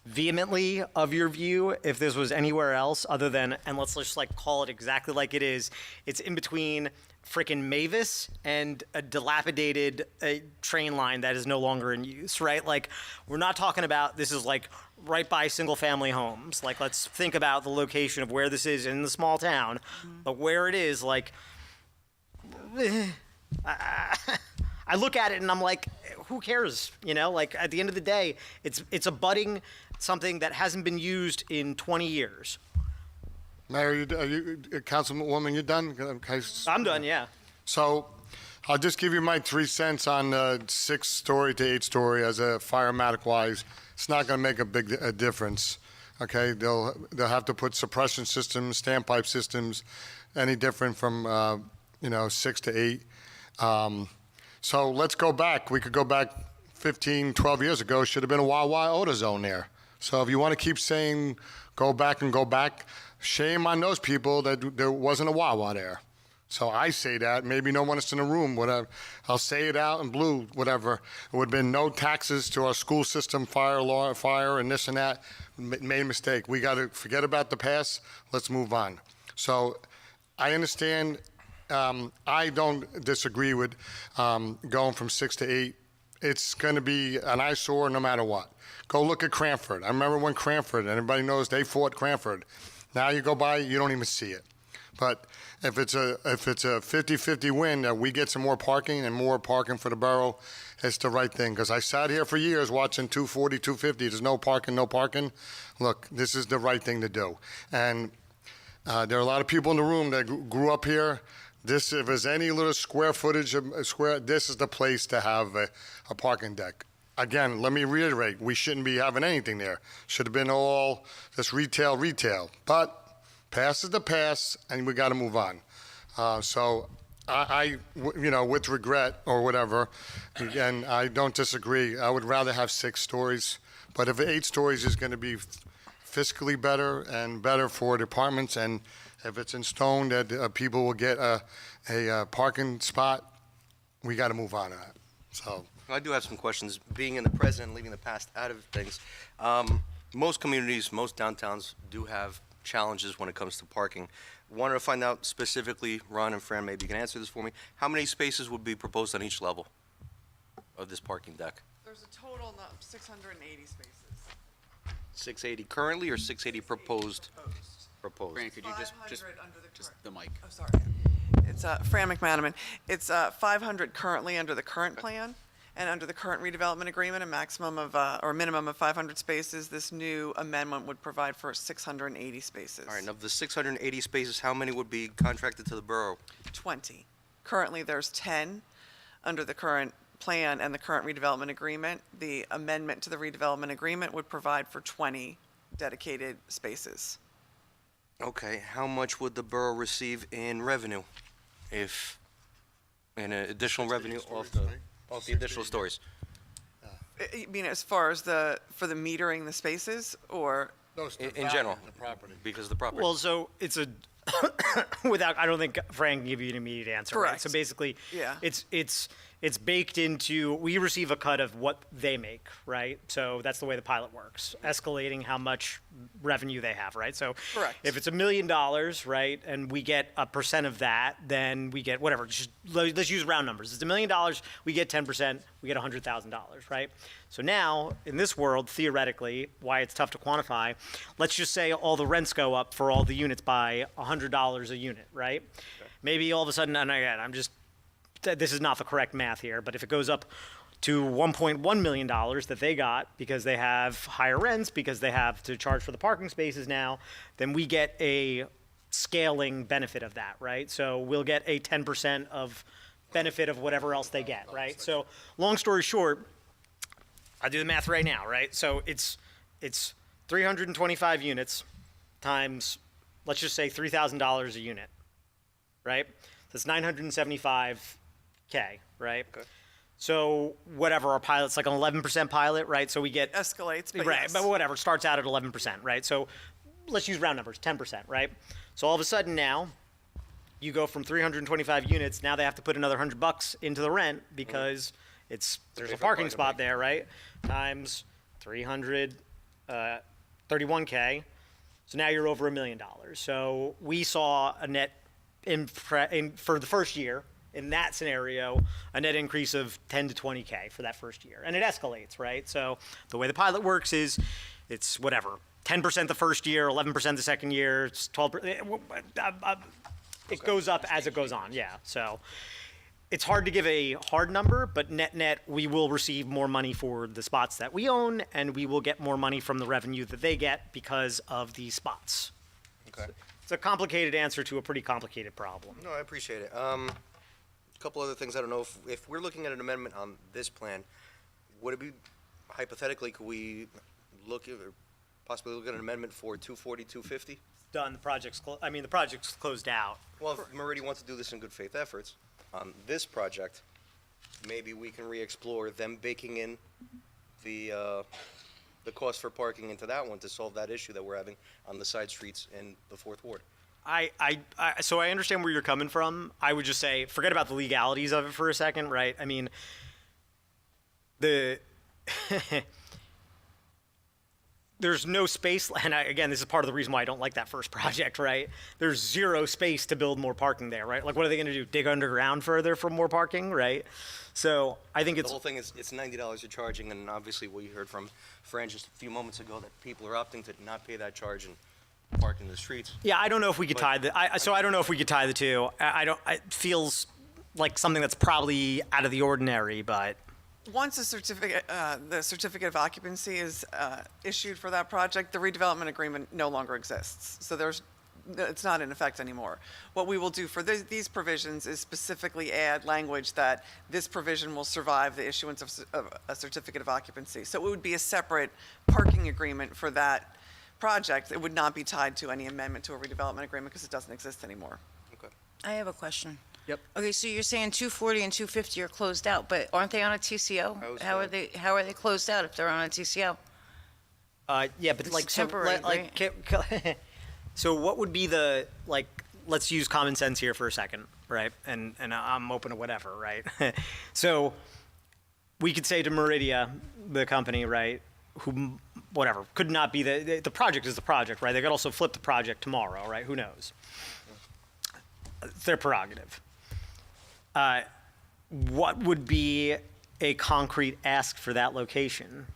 vehemently of your view if this was anywhere else other than, and let's just like call it exactly like it is. It's in between freaking Mavis and a dilapidated train line that is no longer in use, right? Like, we're not talking about this is like right by single family homes. Like, let's think about the location of where this is in the small town, but where it is, like, I look at it and I'm like, who cares? You know, like at the end of the day, it's abutting something that hasn't been used in 20 years. Mayor, Councilwoman, you done? Okay. I'm done, yeah. So I'll just give you my 3 cents on 6-story to 8-story as a firematic-wise. It's not going to make a difference. Okay, they'll have to put suppression systems, standpipe systems, any different from 6 to 8. So let's go back. We could go back 15, 12 years ago. Should have been a Wawa AutoZone there. So if you want to keep saying go back and go back, shame on those people that there wasn't a Wawa there. So I say that. Maybe no one is in the room. Whatever. I'll say it out in blue. Whatever. It would have been no taxes to our school system, fire, and this and that. Made a mistake. We got to forget about the past. Let's move on. So I understand. I don't disagree with going from 6 to 8. It's going to be an eyesore no matter what. Go look at Cranford. I remember when Cranford, and everybody knows they fought Cranford. Now you go by, you don't even see it. But if it's a 50-50 win, that we get some more parking and more parking for the borough, it's the right thing. Because I sat here for years watching 240, 250. There's no parking, no parking. Look, this is the right thing to do. And there are a lot of people in the room that grew up here. This, if there's any little square footage of this is the place to have a parking deck. Again, let me reiterate, we shouldn't be having anything there. Should have been all just retail. But past is the past, and we got to move on. So I, with regret or whatever, again, I don't disagree. I would rather have 6 stories. But if 8 stories is going to be fiscally better and better for departments, and if it's in stone that people will get a parking spot, we got to move on to that. So. I do have some questions. Being in the present and leaving the past out of things, most communities, most downtowns do have challenges when it comes to parking. Wanted to find out specifically, Ron and Fran, maybe you can answer this for me. How many spaces would be proposed on each level of this parking deck? There's a total of 680 spaces. 680 currently or 680 proposed? Proposed. Fran, could you just 500 under the just current. the mic? Oh, sorry. It's Fran McManaman. It's 500 currently under the current plan. And under the current redevelopment agreement, a maximum of, or minimum of 500 spaces. This new amendment would provide for 680 spaces. All right, and of the 680 spaces, how many would be contracted to the borough? 20. Currently, there's 10 under the current plan and the current redevelopment agreement. The amendment to the redevelopment agreement would provide for 20 dedicated spaces. Okay, how much would the borough receive in revenue if, in additional revenue off the additional stories? You mean as far as for the metering the spaces, or? In general, because of the property. Well, so it's a I don't think Frank can give you an immediate answer. Right? Correct. So basically, Yeah. It's baked into, we receive a cut of what they make, right? So that's the way the pilot works, escalating how much revenue they have, right? So Correct. if it's $1 million, right, and we get a percent of that, then we get whatever. Just let's use round numbers. It's $1 million, we get 10%, we get $100,000, right? So now, in this world, theoretically, why it's tough to quantify, let's just say all the rents go up for all the units by $100 a unit, right? Okay. Maybe all of a sudden, and again, this is not the correct math here, but if it goes up to $1.1 million that they got because they have higher rents, because they have to charge for the parking spaces now, then we get a scaling benefit of that, right? So we'll get a 10% of benefit of whatever else they get, right? So long story short, I do the math right now, right? So it's 325 units times, let's just say $3,000 a unit, right? That's $975K, right? Okay. So whatever, our pilot's like an 11% pilot, right? So we get Escalates, but right, yes. but whatever, starts out at 11%, right? So let's use round numbers, 10%, right? So all of a sudden now, you go from 325 units, now they have to put another $100 into the rent because there's a parking spot there, right? Times 300, 31K. So now you're over $1 million. So we saw a net for the first year, in that scenario, a net increase of 10 to 20K for that first year. And it escalates, right? So the way the pilot works is it's whatever, 10% the first year, 11% the second year, it's 12%. It goes up as it goes on, yeah. So it's hard to give a hard number, but net, we will receive more money for the spots that we own, and we will get more money from the revenue that they get because of the spots. Okay. It's a complicated answer to a pretty complicated problem. No, I appreciate it. A couple other things. I don't know if we're looking at an amendment on this plan, would it be, hypothetically, could we look at, or possibly look at an amendment for 240, 250? Done, the project's the project's closed out. Well, if Meridian wants to do this in good faith efforts, on this project, maybe we can re-explore them baking in the cost for parking into that one to solve that issue that we're having on the side streets in the Fourth Ward. So I understand where you're coming from. I would just say, forget about the legalities of it for a second, right? I mean, there's no space, and again, this is part of the reason why I don't like that first project, right? There's zero space to build more parking there, right? Like, what are they gonna do, dig underground further for more parking, right? So I think The whole thing is, it's $90 you're charging, and obviously we heard from Fran just a few moments ago that people are opting to not pay that charge and park in the streets. yeah, I don't know if we could tie the, I don't know if we could tie the two. It feels like something that's probably out of the ordinary, but. Once the certificate of occupancy is issued for that project, the redevelopment agreement no longer exists. So it's not in effect anymore. What we will do for these provisions is specifically add language that this provision will survive the issuance of a certificate of occupancy. So it would be a separate parking agreement for that project. It would not be tied to any amendment to a redevelopment agreement because it doesn't exist anymore. Okay. I have a question. Yep. Okay, so you're saying 240 and 250 are closed out, but aren't they on a TCO? I was How are told. how are they closed out if they're on a TCO? Yeah, but It's like, temporary, so what would be the, like, let's use common sense here for a second, right? And I'm open to whatever, right? So we could say to Meridia, the company, right, who, whatever, could not be the project is the project, right? They could also flip the project tomorrow, right? Who knows? It's their prerogative. What would be a concrete ask for that location?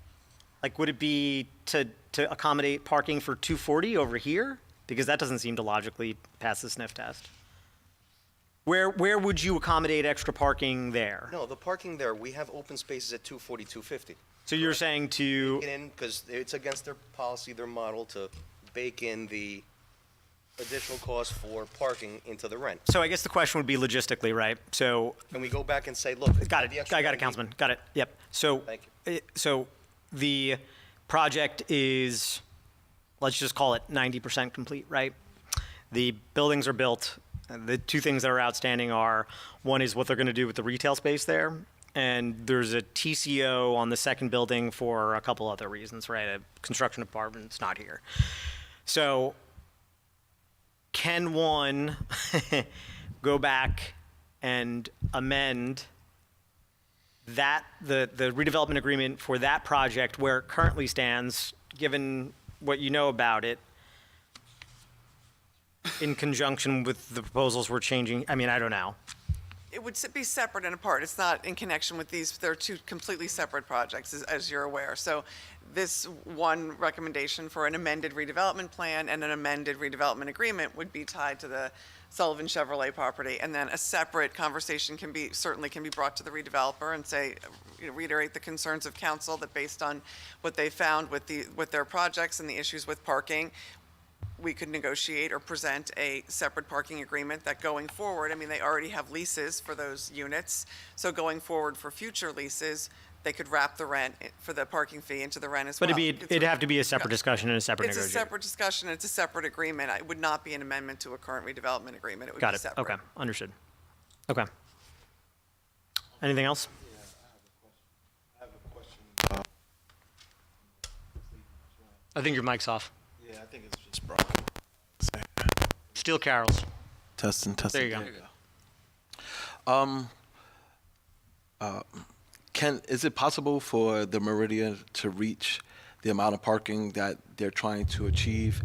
Like, would it be to accommodate parking for 240 over here? Because that doesn't seem to logically pass the sniff test. Where would you accommodate extra parking there? No, the parking there, we have open spaces at 240, 250. So you're saying to, Bake it in, because it's against their policy, their model, to bake in the additional cost for parking into the rent. so I guess the question would be logistically, right? So, And we go back and say, look. got the it, extra I got it, money- Councilman, got it, yep. So, Thank so the project is, let's just call it 90% complete, right? The buildings are built. The two things that are outstanding are, one is what they're going to do with the retail space there, and there's a TCO on the second building for a couple other reasons, right? A construction department's not here. So can one go back and amend that, the redevelopment agreement for that project where it currently stands, given what you know about it, in conjunction with the proposals we're changing? I mean, I don't know. It would be separate and apart. It's not in connection with these. They're two completely separate projects, as you're aware. So this one recommendation for an amended redevelopment plan and an amended redevelopment agreement would be tied to the Sullivan Chevrolet property. And then a separate conversation certainly can be brought to the redeveloper and say, reiterate the concerns of council that based on what they found with their projects and the issues with parking, we could negotiate or present a separate parking agreement that going forward, I mean, they already have leases for those units. So going forward for future leases, they could wrap the rent for the parking fee into the rent as well. But it'd have to be a separate discussion and a separate It's a negotiation. separate discussion, it's a separate agreement. It would not be an amendment to a current redevelopment agreement. It would Got be it, separate. okay, understood. Okay. Anything else? I think your mic's off. Yeah, I think it's just broken. Steel Carols. Testing. There you go. Is it possible for the Meridian to reach the amount of parking that they're trying to achieve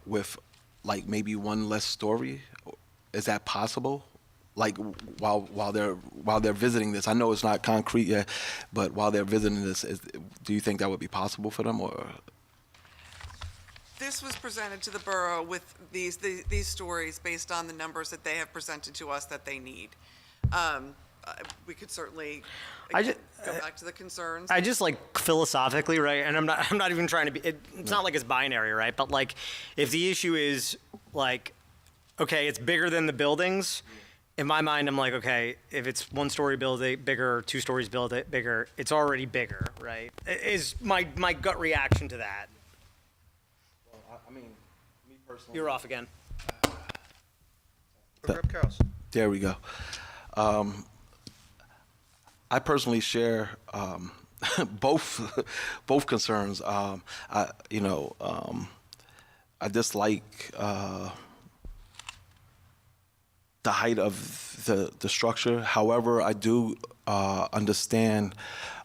with like maybe one less story? is that possible? Like while they're visiting this, I know it's not concrete yet, but while they're visiting this, do you think that would be possible for them, or? This was presented to the borough with these stories based on the numbers that they have presented to us that they need. We could certainly again, go back to the concerns. I just like philosophically, right? And I'm not even trying to be. It's not like it's binary, right? But like, if the issue is like, okay, it's bigger than the buildings. In my mind, I'm like, okay, if it's 1-story building bigger, 2 stories build it bigger, it's already bigger, right? Is my gut reaction to that. I mean, me personally. You're off again. Grab Carol's. There we go. I personally share both concerns. I dislike the height of the structure. However, I do understand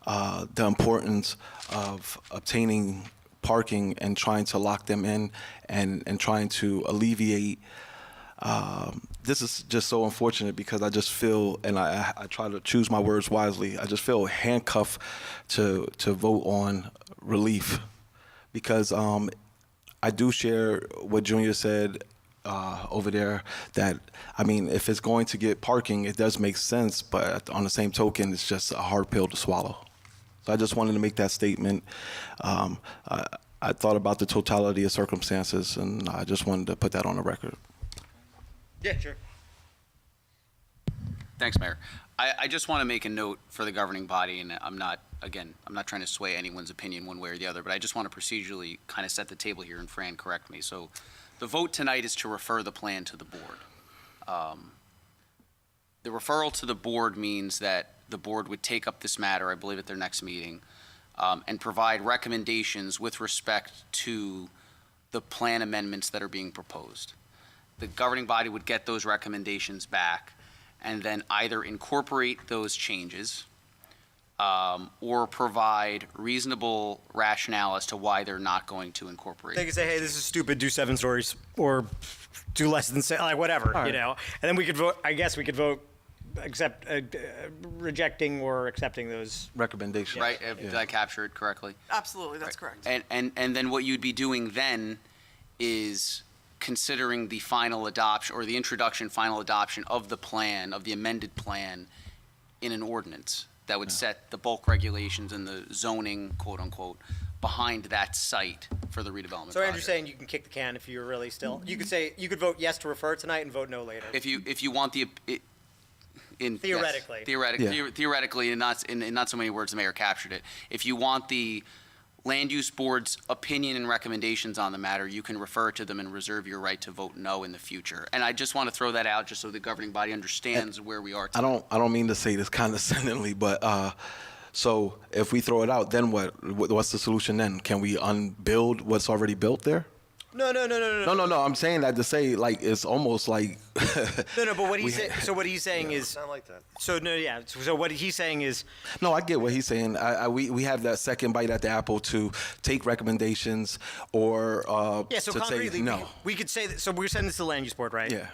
the importance of obtaining parking and trying to lock them in and trying to alleviate. This is just so unfortunate because I just feel, and I try to choose my words wisely, I just feel handcuffed to vote on relief because I do share what Junior said over there, that, I mean, if it's going to get parking, it does make sense, but on the same token, it's just a hard pill to swallow. So I just wanted to make that statement. I thought about the totality of circumstances, and I just wanted to put that on the record. Yeah, sure. Thanks, Mayor. I just want to make a note for the governing body, and I'm not trying to sway anyone's opinion one way or the other, but I just want to procedurally kind of set the table here, and Fran, correct me. So the vote tonight is to refer the plan to the board. The referral to the board means that the board would take up this matter, I believe, at their next meeting, and provide recommendations with respect to the plan amendments that are being proposed. The governing body would get those recommendations back and then either incorporate those changes or provide reasonable rationale as to why they're not going to incorporate. They could say, hey, this is stupid, do 7 stories, or do less than 6, like whatever, All you right. know? And then we could vote, I guess we could vote rejecting or accepting those. Recommendation. Right? Did I capture it correctly? Absolutely, that's correct. And then what you'd be doing then is considering the final adoption or the introduction, final adoption of the plan, of the amended plan in an ordinance that would set the bulk regulations and the zoning, quote unquote, behind that site for the redevelopment So Andrew's project. saying you can kick the can if you're really still, you could say, you could vote yes to refer tonight and vote no later. If you want Theoretically. Theoretically, and not in not so many words, the mayor captured it. If you want the land use board's opinion and recommendations on the matter, you can refer to them and reserve your right to vote no in the future. And I just want to throw that out just so the governing body understands where we are today. I don't mean to say this condescendingly, but so if we throw it out, then what's the solution then? Can we unbuild what's already built there? No. No. I'm saying that to say, like, it's almost like. No, but what he's so what he's saying is, Sound like that. so no, yeah. So what he's saying is, No, I get what he's saying. We have that second bite at the apple to take recommendations or yeah. So to say concretely, no. we could say that. So we're sending this to the land use board, right? Yeah.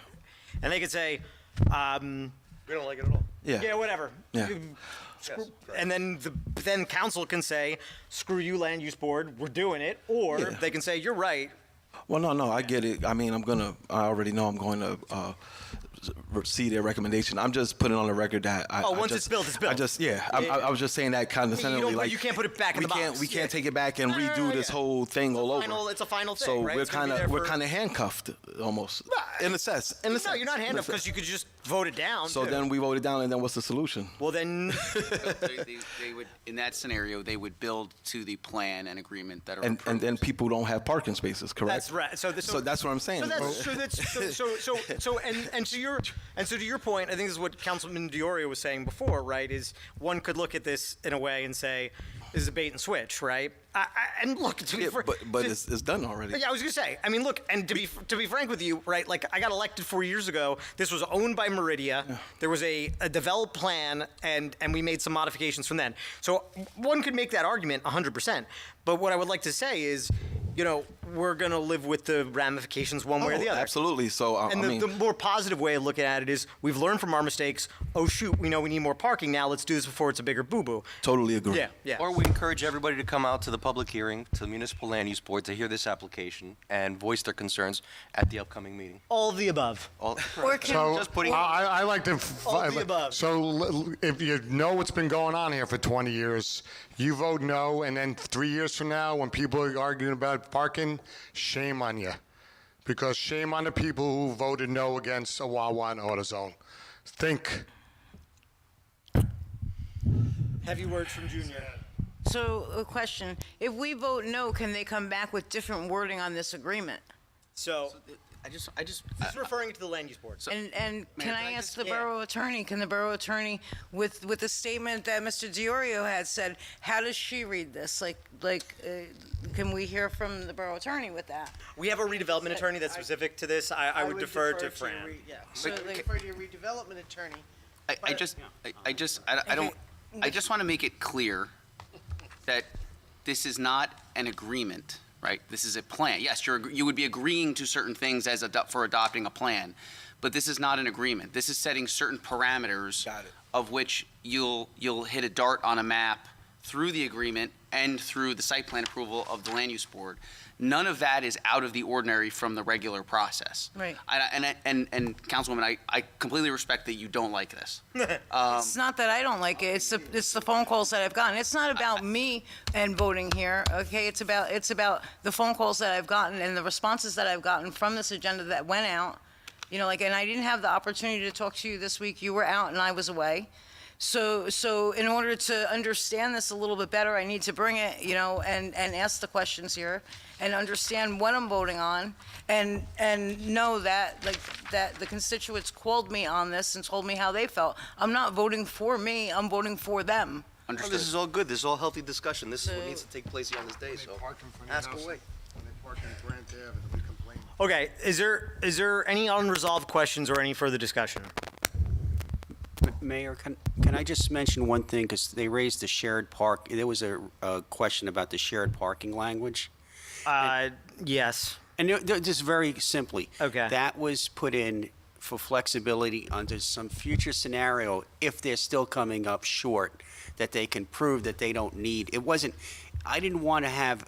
And they could say, We don't like it at all. yeah, whatever. Yeah. And then council can say, screw you, land use board, we're doing it. Or Yeah. they can say, you're right. Well, no, I get it. I mean, I already know I'm going to see their recommendation. I'm just putting on the record that Once it's built, it's built. I was just saying that condescendingly. But you can't put it back in the box. We can't take it back and No, redo this yeah. whole thing all over. It's a final thing, So right? we're It's gonna be kind there of for- handcuffed almost in a sense. No, you're not handcuffed because you could just vote it down. So then we vote it down, and then what's the solution? Well, then, They would, in that scenario, they would build to the plan and agreement that are And approved. then people don't have parking spaces, correct? that's right. So that's what I'm saying. To your point, I think this is what Councilman Diorio was saying before, right? Is one could look at this in a way and say, this is a bait and switch, right? And look, to be Yeah, fr- but to- it's done already. Yeah, I was gonna say. I mean, look, and to be frank with you, right? Like, I got elected 4 years ago. This was owned by Meridia. There was a developed plan, and we made some modifications from then. So one could make that argument 100%. But what I would like to say is, you know, we're going to live with the ramifications one way or the other. Absolutely. So, And the more positive way of looking at it is we've learned from our mistakes. Oh, shoot, we know we need more parking now. Let's do this before it's a bigger boo-boo. totally agree. Yeah, yeah. Or we encourage everybody to come out to the public hearing, to the Municipal Land Use Board, to hear this application and voice their concerns at the upcoming meeting. All of the above. All- Or can- So Just putting- I like to. All of the above. So if you know what's been going on here for 20 years, you vote no, and then 3 years from now, when people are arguing about parking, shame on you, because shame on the people who voted no against a Wawa and AutoZone. Think. Heavy words from Junior. So, a question, if we vote no, can they come back with different wording on this agreement? So, This this is referring to the land use board. And Mayor, can I can I ask just- the Yeah. borough attorney, can the borough attorney, with the statement that Mr. Diorio had said, how does she read this? Can we hear from the borough attorney with that? We have a redevelopment attorney that's specific to this. I would defer to Fran. So, I would defer to your redevelopment attorney. I just want to make it clear that this is not an agreement, right? This is a plan. Yes, you would be agreeing to certain things for adopting a plan, but this is not an agreement. This is setting certain parameters of which you'll hit a dart on a map through the agreement and through the site plan approval of the land use board. None of that is out of the ordinary from the regular process. Right. And Councilwoman, I completely respect that you don't like this. It's not that I don't like it, it's the phone calls that I've gotten. It's not about me and voting here, okay? It's about the phone calls that I've gotten and the responses that I've gotten from this agenda that went out. And I didn't have the opportunity to talk to you this week. You were out and I was away. So in order to understand this a little bit better, I need to bring it, and ask the questions here and understand what I'm voting on and know that, that the constituents called me on this and told me how they felt. I'm not voting for me, I'm voting for them. Oh, Understood. this is all good. This is all healthy discussion. This is what needs to take place here on this day, so ask away. Okay, is there any unresolved questions or any further discussion? Mayor, can I just mention one thing, because they raised the shared park, there was a question about the shared parking language. Yes. And just very simply. Okay. That was put in for flexibility under some future scenario, if they're still coming up short, that they can prove that they don't need. It wasn't, I didn't want to have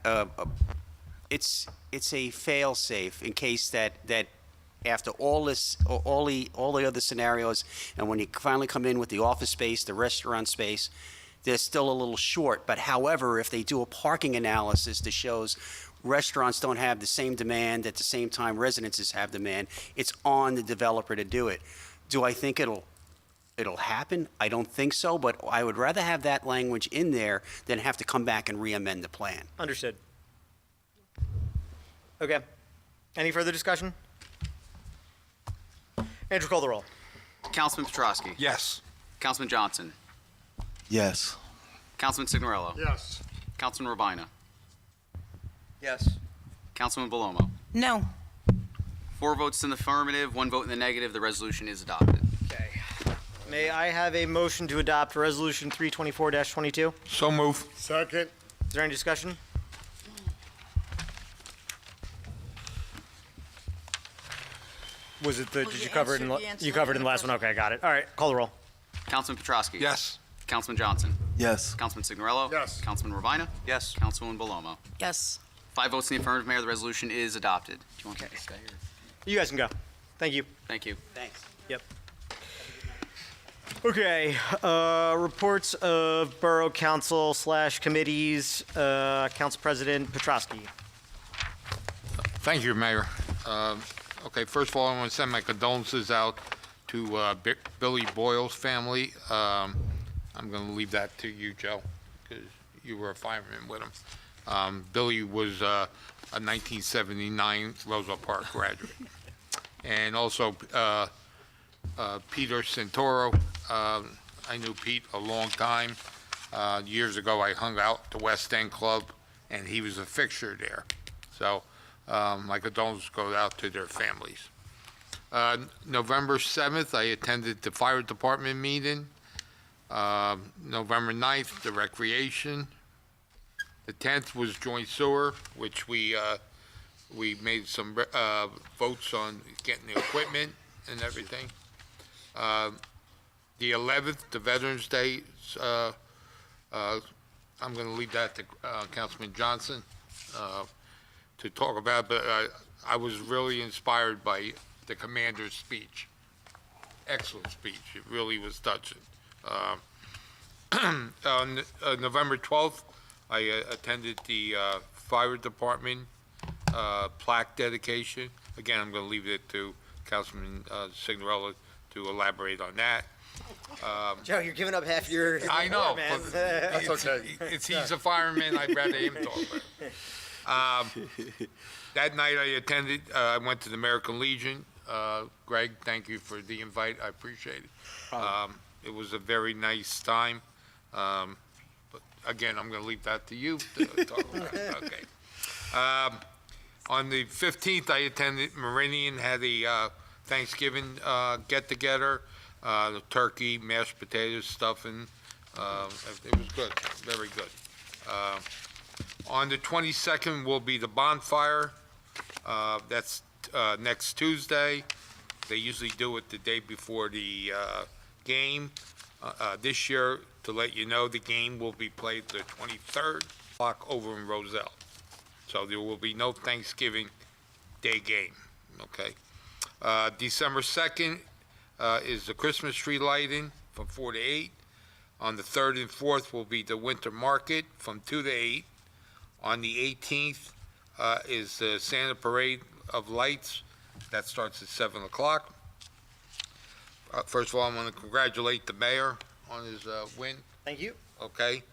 it's a fail-safe in case that after all this, all the other scenarios, and when you finally come in with the office space, the restaurant space, they're still a little short. But however, if they do a parking analysis that shows restaurants don't have the same demand, at the same time residences have demand, it's on the developer to do it. Do I think it'll happen? I don't think so, but I would rather have that language in there than have to come back and re-amend the plan. Understood. Okay. Any further discussion? Andrew, call the roll. Councilman Petrosky. Yes. Councilman Johnson. Yes. Councilman Signorello. Yes. Councilman Rabina. Yes. Councilman Belomo. No. 4 votes in the affirmative, 1 vote in the negative. The resolution is adopted. Okay. May I have a motion to adopt Resolution 324-22? So move. Second. Is there any discussion? Was it the, Well, did you you cover it in, answered- you answered you covered it in the last the one? Okay, got it. All right, call the roll. Councilman Petrosky. Yes. Councilman Johnson. Yes. Councilman Signorello. Yes. Councilman Rabina. Yes. Councilwoman Belomo. Yes. 5 votes in the affirmative, Mayor. The resolution is adopted. Do you want to stay here? You guys can go. Thank you. Thank you. Thanks. Yep. Okay, reports of Borough Council / committees, Council President Petrosky. Thank you, Mayor. Okay, first of all, I want to send my condolences out to Billy Boyle's family. I'm going to leave that to you, Joe, because you were a fireman with him. Billy was a 1979 Roselle Park graduate. And also Peter Santoro. I knew Pete a long time. Years ago, I hung out at the West End Club, and he was a fixture there. So my condolences go out to their families. November 7th, I attended the fire department meeting. November 9th, the recreation. The 10th was joint sewer, which we We made some votes on getting the equipment and everything. The 11th, the Veterans Day, I'm going to leave that to Councilman Johnson to talk about, but I was really inspired by the commander's speech. Excellent speech. It really was touching. On November 12th, I attended the fire department plaque dedication. Again, I'm going to leave it to Councilman Signorella to elaborate on that. Joe, you're giving up half your. I know, man. but that's okay. He's a fireman. I'd rather him talk about it. That night I attended, I went to the American Legion. Greg, thank you for the invite. I appreciate it. It was a very nice time. But again, I'm going to leave that to you to talk about it. Okay. On the 15th, I attended Meridian, had a Thanksgiving get-together. The turkey, mashed potatoes, stuffing. It was good, very good. On the 22nd will be the bonfire. That's next Tuesday. They usually do it the day before the game. This year, to let you know, the game will be played the 23rd o'clock over in Roselle. So there will be no Thanksgiving Day game, okay? December 2nd is the Christmas tree lighting from 4 to 8. On the 3rd and 4th will be the winter market from 2 to 8. On the 18th is the Santa Parade of Lights. That starts at 7 o'clock. First of all, I want to congratulate the mayor on his win. Thank you. Okay.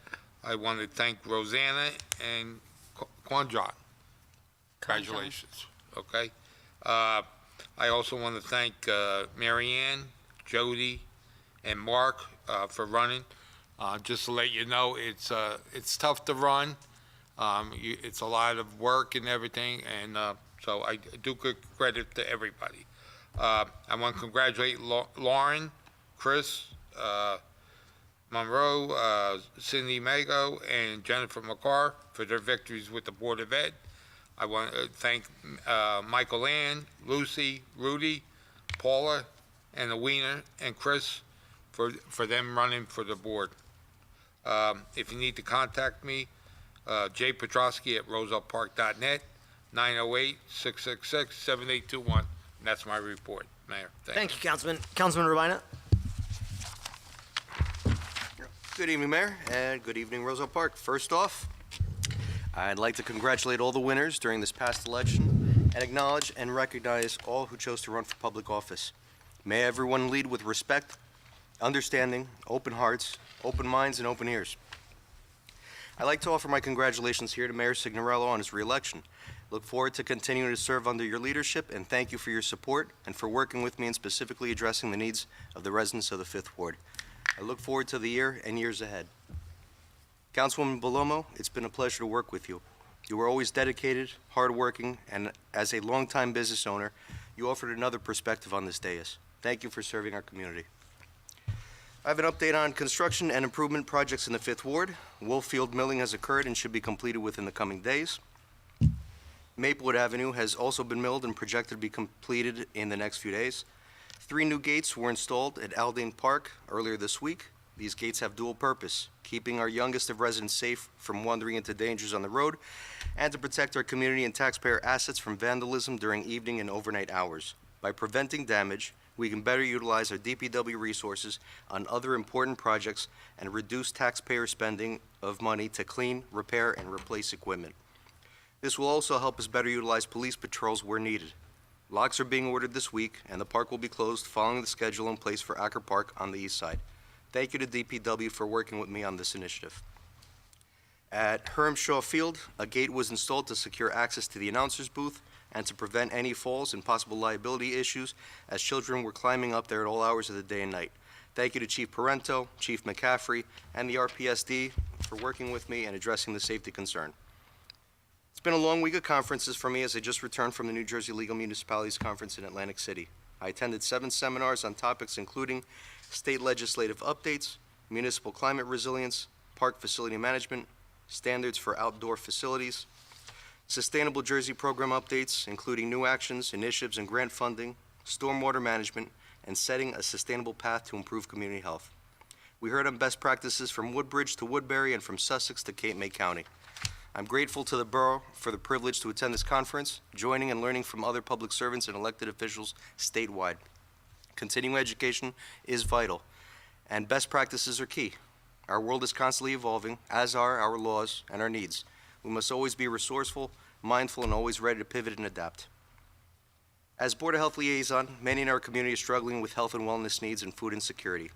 I want to thank Rosanna and Kwanjan. Congratulations. Okay. I also want to thank Marianne, Jody, and Mark for running. Just to let you know, it's tough to run. It's a lot of work and everything, and so I do good credit to everybody. I want to congratulate Lauren, Chris, Monroe, Cindy Mago, and Jennifer McCarr for their victories with the Board of Ed. I want to thank Michael Ann, Lucy, Rudy, Paula, and Awena, and Chris for them running for the board. If you need to contact me, Jay Petrosky at rosellepark.net, 908-666-7821. And that's my report, Mayor. Thank you, Councilman. Councilman Rabina. Good evening, Mayor, and good evening, Roselle Park. First off, I'd like to congratulate all the winners during this past election and acknowledge and recognize all who chose to run for public office. May everyone lead with respect, understanding, open hearts, open minds, and open ears. I'd like to offer my congratulations here to Mayor Signorello on his reelection. Look forward to continuing to serve under your leadership, and thank you for your support and for working with me and specifically addressing the needs of the residents of the 5th Ward. I look forward to the year and years ahead. Councilwoman Bellomo, it's been a pleasure to work with you. You were always dedicated, hardworking, and as a longtime business owner, you offered another perspective on this dais. Thank you for serving our community. I have an update on construction and improvement projects in the 5th Ward. Wolffield milling has occurred and should be completed within the coming days. Maplewood Avenue has also been milled and projected to be completed in the next few days. 3 new gates were installed at Aldine Park earlier this week. These gates have dual purpose, keeping our youngest of residents safe from wandering into dangers on the road, and to protect our community and taxpayer assets from vandalism during evening and overnight hours. By preventing damage, we can better utilize our DPW resources on other important projects and reduce taxpayer spending of money to clean, repair, and replace equipment. This will also help us better utilize police patrols where needed. Locks are being ordered this week, and the park will be closed following the schedule in place for Acker Park on the east side. Thank you to DPW for working with me on this initiative. At Hermshaw Field, a gate was installed to secure access to the announcer's booth and to prevent any falls and possible liability issues as children were climbing up there at all hours of the day and night. Thank you to Chief Parento, Chief McCaffrey, and the RPSD for working with me and addressing the safety concern. It's been a long week of conferences for me as I just returned from the New Jersey Legal Municipalities Conference in Atlantic City. I attended 7 seminars on topics including state legislative updates, municipal climate resilience, park facility management, standards for outdoor facilities, Sustainable Jersey program updates, including new actions, initiatives, and grant funding, stormwater management, and setting a sustainable path to improve community health. We heard on best practices from Woodbridge to Woodbury and from Sussex to Cape May County. I'm grateful to the borough for the privilege to attend this conference, joining and learning from other public servants and elected officials statewide. Continuing education is vital, and best practices are key. Our world is constantly evolving, as are our laws and our needs. We must always be resourceful, mindful, and always ready to pivot and adapt. As Board of Health Liaison, many in our community are struggling with health and wellness needs and food insecurity.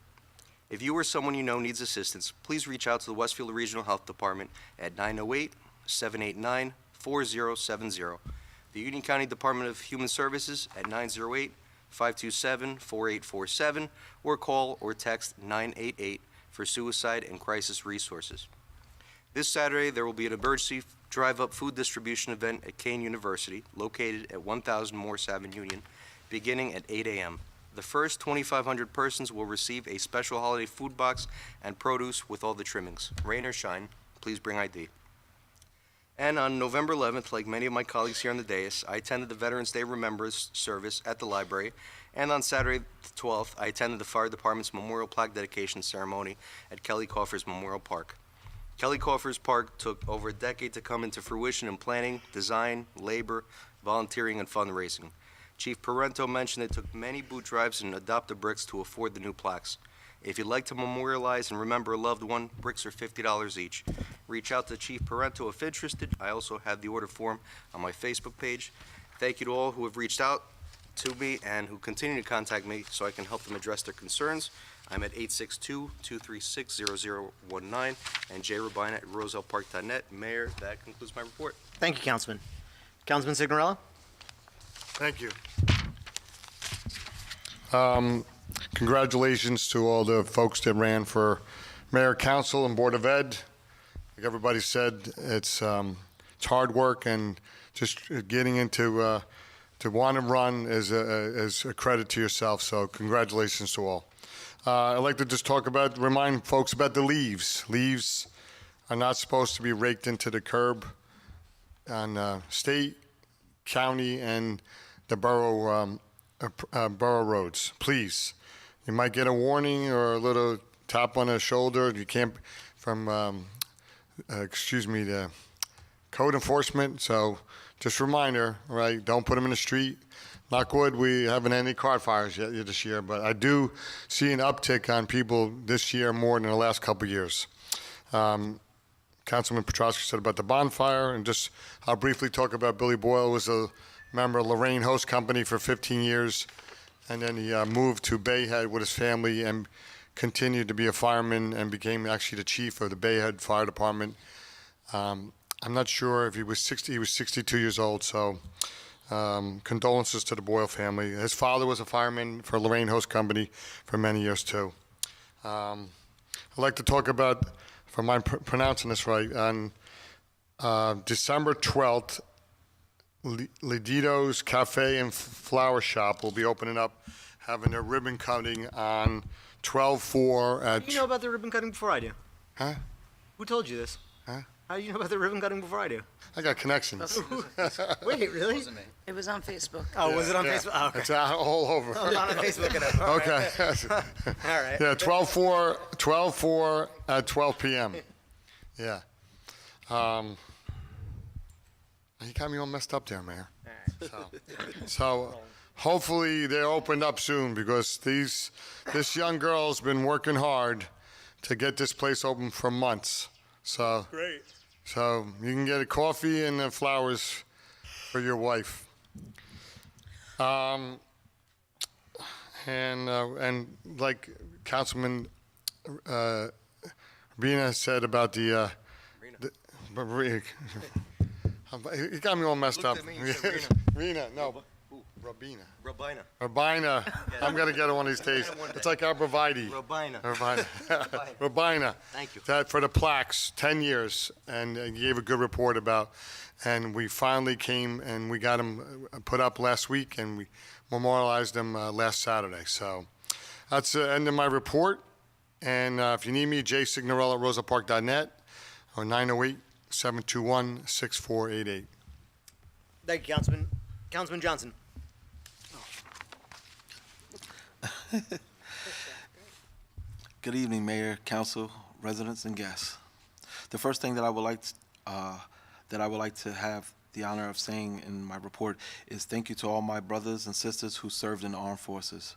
If you or someone you know needs assistance, please reach out to the Westfield Regional Health Department at 908-789-4070, the Union County Department of Human Services at 908-527-4847, or call or text 988 for suicide and crisis resources. This Saturday, there will be an emergency drive-up food distribution event at Kane University, located at 1000 Morse Avenue Union, beginning at 8 a.m. The first 2,500 persons will receive a special holiday food box and produce with all the trimmings. Rain or shine, please bring ID. And on November 11th, like many of my colleagues here on the dais, I attended the Veterans Day Remembrance service at the library. And on Saturday the 12th, I attended the Fire Department's Memorial Plaque dedication ceremony at Kelly Coffers Memorial Park. Kelly Coffers Park took over a decade to come into fruition in planning, design, labor, volunteering, and fundraising. Chief Parento mentioned it took many boot drives and adopt-a-bricks to afford the new plaques. If you'd like to memorialize and remember a loved one, bricks are $50 each. Reach out to Chief Parento if interested. I also have the order form on my Facebook page. Thank you to all who have reached out to me and who continue to contact me so I can help them address their concerns. I'm at 862-236-0019 and jrabina at rosellepark.net. Mayor, that concludes my report. Thank you, Councilman. Councilman Signorella? Thank you. Congratulations to all the folks that ran for mayor, council, and board of ed. Like everybody said, it's hard work, and just getting into to want to run is a credit to yourself. So congratulations to all. I'd like to just remind folks about the leaves. Leaves are not supposed to be raked into the curb on state, county, and the borough roads. Please, you might get a warning or a little tap on the shoulder. You can't from the code enforcement. So just a reminder, right? Don't put them in the street. Knock wood, we haven't had any car fires yet this year, but I do see an uptick on people this year more than the last couple of years. Councilman Petrosky said about the bonfire, and just I'll briefly talk about Billy Boyle was a member of Lorraine Host Company for 15 years, and then he moved to Bayhead with his family and continued to be a fireman and became actually the chief of the Bayhead Fire Department. I'm not sure if he was 60, he was 62 years old, so condolences to the Boyle family. His father was a fireman for Lorraine Host Company for many years too. I'd like to talk about, if I'm pronouncing this right, on December 12th, Lidito's Cafe and Flower Shop will be opening up, having their ribbon cutting on 12/4 at... How do you know about the ribbon cutting before I do? Huh? Who told you this? Huh? How do you know about the ribbon cutting before I do? I got connections. Wait, really? It was on Facebook. Oh, was it on Yeah. Facebook? Oh, okay. It's all over. Hold on, Facebook it up. All right. Okay. All right. Yeah, 12/4 at 12 p.m. Yeah. You got me all messed up there, Mayor. So hopefully they're opened up soon, because this young girl's been working hard to get this place open for months. So Great. So you can get a coffee and flowers for your wife. And like Councilman Rena said about the he got me all messed up. Looked at me and said Rena, no, Rabina. Rabina. Rabina. I'm gonna get it one of these days. It's like arborvitae. Rabina. Rabina. Thank you. That for the plaques, 10 years, and you gave a good report about, and we finally came and we got them put up last week, and we memorialized them last Saturday. So that's the end of my report. And if you need me, jsignorella@rosellepark.net or 908-721-6488. Thank you, Councilman. Councilman Johnson. Good evening, Mayor, Council, residents, and guests. The first thing that I would like to have the honor of saying in my report is thank you to all my brothers and sisters who served in the armed forces.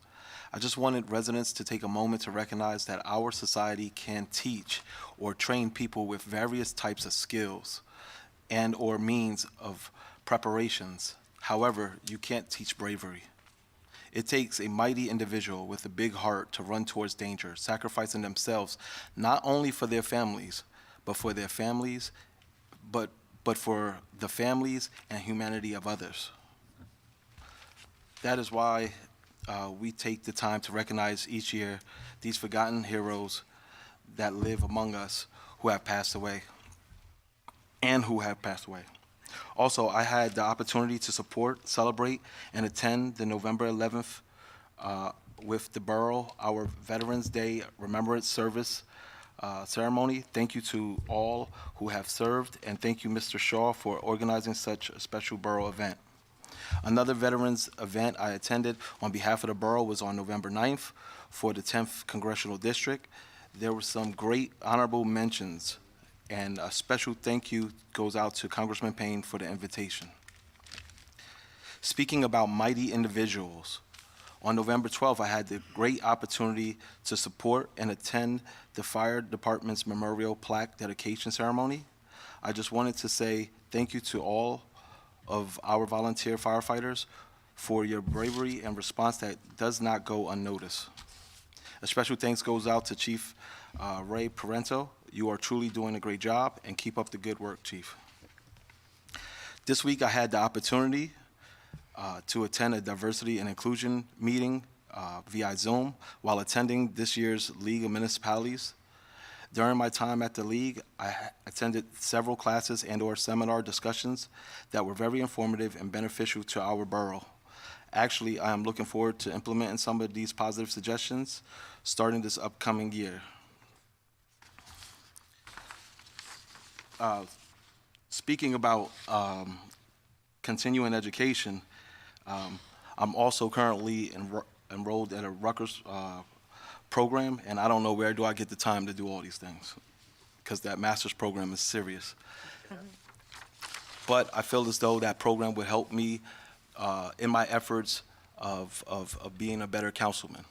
I just wanted residents to take a moment to recognize that our society can teach or train people with various types of skills and or means of preparations. However, you can't teach bravery. It takes a mighty individual with a big heart to run towards danger, sacrificing themselves not only for their families, but for their families, but for the families and humanity of others. That is why we take the time to recognize each year these forgotten heroes that live among us who have passed away and who have passed away. Also, I had the opportunity to support, celebrate, and attend the November 11th with the borough, our Veterans Day Remembrance Service ceremony. Thank you to all who have served, and thank you, Mr. Shaw, for organizing such a special borough event. Another veterans event I attended on behalf of the borough was on November 9th for the 10th Congressional District. There were some great honorable mentions, and a special thank you goes out to Congressman Payne for the invitation. Speaking about mighty individuals, on November 12th, I had the great opportunity to support and attend the fire department's memorial plaque dedication ceremony. I just wanted to say thank you to all of our volunteer firefighters for your bravery and response that does not go unnoticed. A special thanks goes out to Chief Ray Parento. You are truly doing a great job, and keep up the good work, Chief. This week, I had the opportunity to attend a diversity and inclusion meeting via Zoom while attending this year's League of Municipalities. During my time at the League, I attended several classes and/or seminar discussions that were very informative and beneficial to our borough. Actually, I am looking forward to implementing some of these positive suggestions starting this upcoming year. Speaking about continuing education, I'm also currently enrolled at a Rutgers program, and I don't know where do I get the time to do all these things, because that master's program is serious. But I feel as though that program would help me in my efforts of being a better councilman.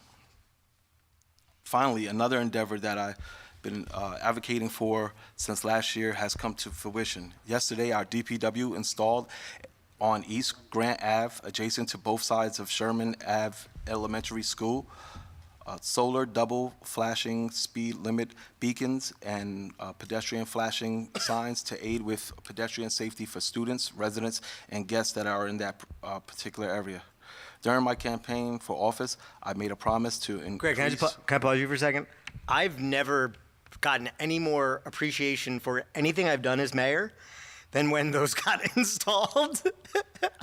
Finally, another endeavor that I've been advocating for since last year has come to fruition. Yesterday, our DPW installed on East Grant Ave, adjacent to both sides of Sherman Ave Elementary School, solar double flashing speed limit beacons and pedestrian flashing signs to aid with pedestrian safety for students, residents, and guests that are in that particular area. During my campaign for office, I made a promise to increase... Greg, can I pause you for a second? I've never gotten any more appreciation for anything I've done as mayor than when those got installed.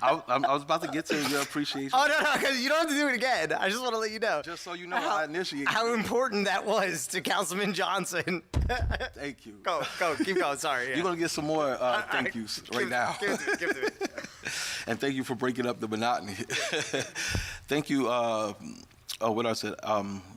I was about to get to your appreciation. Oh, no, because you don't have to do it again. I just want to let you know. Just so you know, I initiated how important that was to Councilman Johnson. Thank you. Go, keep going, sorry. Yeah. You're going to get some more thank yous right now. Give it to me. And thank you for breaking up the monotony. Thank you. What I said.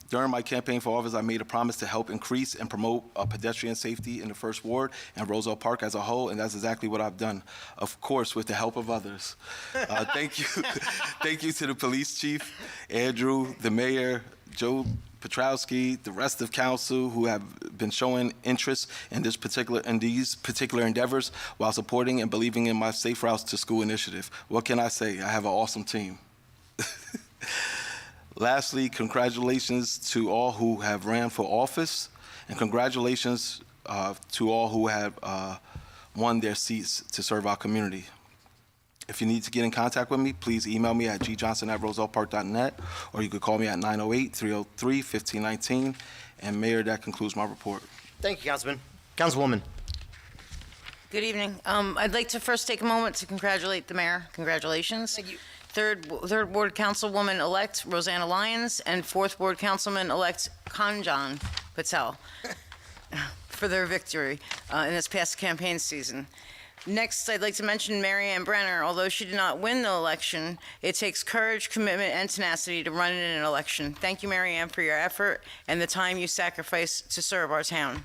During my campaign for office, I made a promise to help increase and promote pedestrian safety in the First Ward and Roselle Park as a whole, and that's exactly what I've done, of course, with the help of others. Thank you. Thank you to the police chief, Andrew, the mayor, Joe Petrowski, the rest of council who have been showing interest in these particular endeavors while supporting and believing in my Safe Routes to School initiative. What can I say? I have an awesome team. Lastly, congratulations to all who have ran for office, and congratulations to all who have won their seats to serve our community. If you need to get in contact with me, please email me at gjohnson@rosellepark.net, or you could call me at 908-303-1519. And Mayor, that concludes my report. Thank you, Councilman. Councilwoman. Good evening. I'd like to first take a moment to congratulate the mayor. Congratulations. Thank you. Third Ward Councilwoman-elect Rosanna Lyons and Fourth Ward Councilman-elect Kanjan Patel for their victory in this past campaign season. Next, I'd like to mention Mary Ann Brenner. Although she did not win the election, it takes courage, commitment, and tenacity to run in an election. Thank you, Mary Ann, for your effort and the time you sacrifice to serve our town.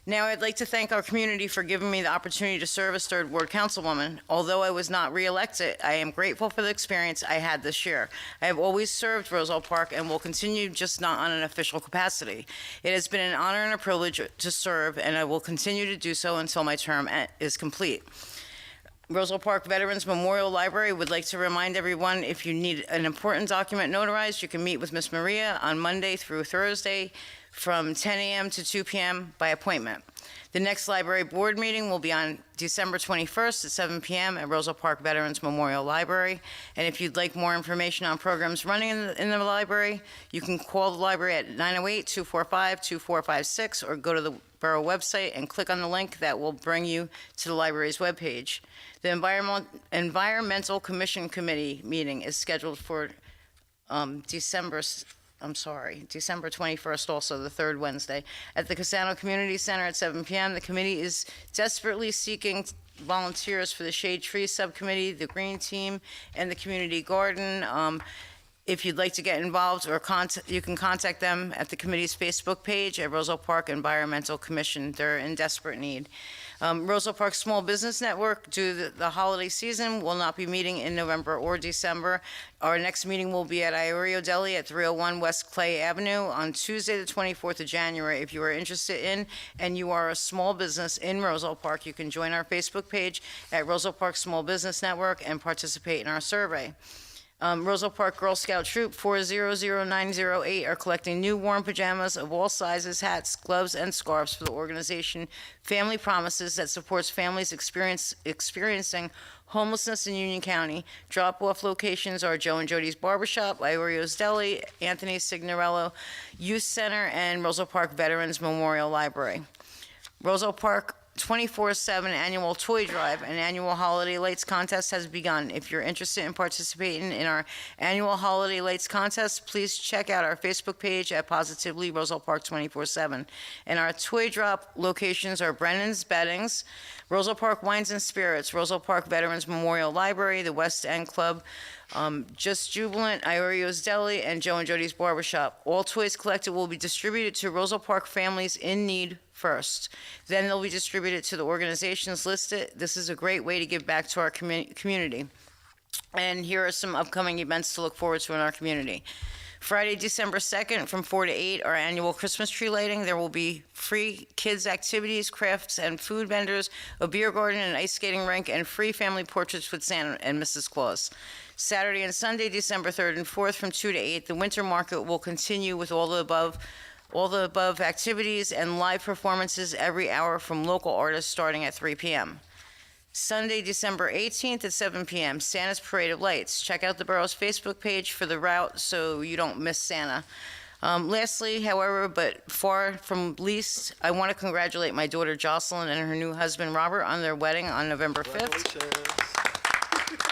Now, I'd like to thank our community for giving me the opportunity to serve as third ward councilwoman. Although I was not re-elected, I am grateful for the experience I had this year. I have always served Roselle Park and will continue, just not on an official capacity. It has been an honor and a privilege to serve, and I will continue to do so until my term is complete. Roselle Park Veterans Memorial Library would like to remind everyone, if you need an important document notarized, you can meet with Miss Maria on Monday through Thursday from 10 a.m. to 2 p.m. by appointment. The next library board meeting will be on December 21st at 7 p.m. at Roselle Park Veterans Memorial Library. And if you'd like more information on programs running in the library, you can call the library at 908-245-2456 or go to the borough website and click on the link that will bring you to the library's webpage. The Environmental Commission Committee meeting is scheduled for December 21st, also the third Wednesday, at the Casano Community Center at 7 p.m. The committee is desperately seeking volunteers for the Shade Tree Subcommittee, the Green Team, and the Community Garden. If you'd like to get involved, or you can contact them at the committee's Facebook page at Roselle Park Environmental Commission. They're in desperate need. Roselle Park Small Business Network, due to the holiday season, will not be meeting in November or December. Our next meeting will be at Iorio Deli at 301 West Clay Avenue on Tuesday, the 24th of January. If you are interested in and you are a small business in Roselle Park, you can join our Facebook page at Roselle Park Small Business Network and participate in our survey. Roselle Park Girl Scout Troop 400908 are collecting new warm pajamas of all sizes, hats, gloves, and scarves for the organization Family Promises that supports families experiencing homelessness in Union County. Drop-off locations are Joe and Jody's Barbershop, Iorio's Deli, Anthony's Signorello Youth Center, and Roselle Park Veterans Memorial Library. Roselle Park 24/7 annual toy drive and annual holiday lights contest has begun. If you're interested in participating in our annual holiday lights contest, please check out our Facebook page at Positively Roselle Park 24/7. And our toy drop locations are Brennan's Beddings, Roselle Park Wines and Spirits, Roselle Park Veterans Memorial Library, the West End Club, Just Jubilant, Iorio's Deli, and Joe and Jody's Barbershop. All toys collected will be distributed to Roselle Park families in need first. Then they'll be distributed to the organizations listed. This is a great way to give back to our community. And here are some upcoming events to look forward to in our community. Friday, December 2nd, from 4 to 8, our annual Christmas tree lighting. There will be free kids' activities, crafts, and food vendors, a beer garden, an ice skating rink, and free family portraits with Santa and Mrs. Claus. Saturday and Sunday, December 3rd and 4th, from 2 to 8, the winter market will continue with all the above activities and live performances every hour from local artists starting at 3 p.m. Sunday, December 18th at 7 p.m., Santa's Parade of Lights. Check out the borough's Facebook page for the route so you don't miss Santa. Lastly, however, but far from least, I want to congratulate my daughter Jocelyn and her new husband Robert on their wedding on November 5th.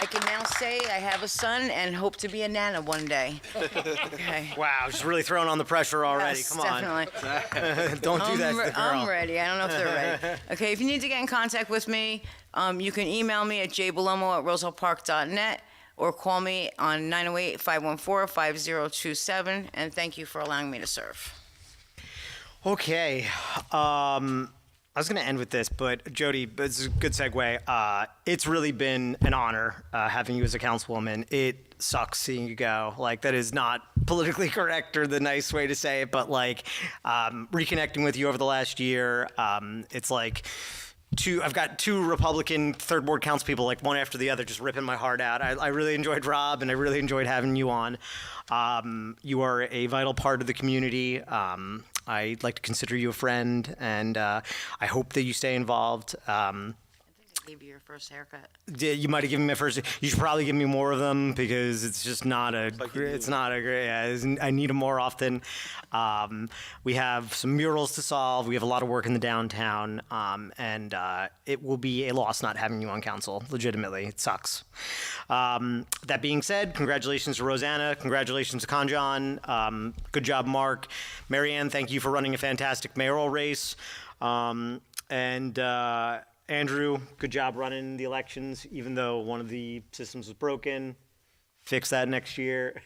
I can now say I have a son and hope to be a nana one day. Okay. Wow, just really throwing on the pressure already. Yes, Come on. definitely. Don't do that to the girl. I'm ready. I don't know if they're ready. Okay, if you need to get in contact with me, you can email me at jbalomo@rosellepark.net or call me on 908-514-5027. And thank you for allowing me to serve. Okay. I was going to end with this, but Jody, it's a good segue. It's really been an honor having you as a councilwoman. It sucks seeing you go. Like, that is not politically correct or the nice way to say it, but like reconnecting with you over the last year, it's like I've got two Republican third ward council people, like one after the other, just ripping my heart out. I really enjoyed Rob, and I really enjoyed having you on. You are a vital part of the community. I'd like to consider you a friend, and I hope that you stay involved. I gave you your first haircut. You might have given me my first. You should probably give me more of them because it's just not a. It's not a great. Yeah, I need them more often. We have some murals to solve. We have a lot of work in the downtown, and it will be a loss not having you on council. Legitimately, it sucks. That being said, congratulations to Rosanna. Congratulations to Kanjan. Good job, Mark. Marianne, thank you for running a fantastic mayoral race. Andrew, good job running the elections, even though one of the systems was broken. Fix that next year.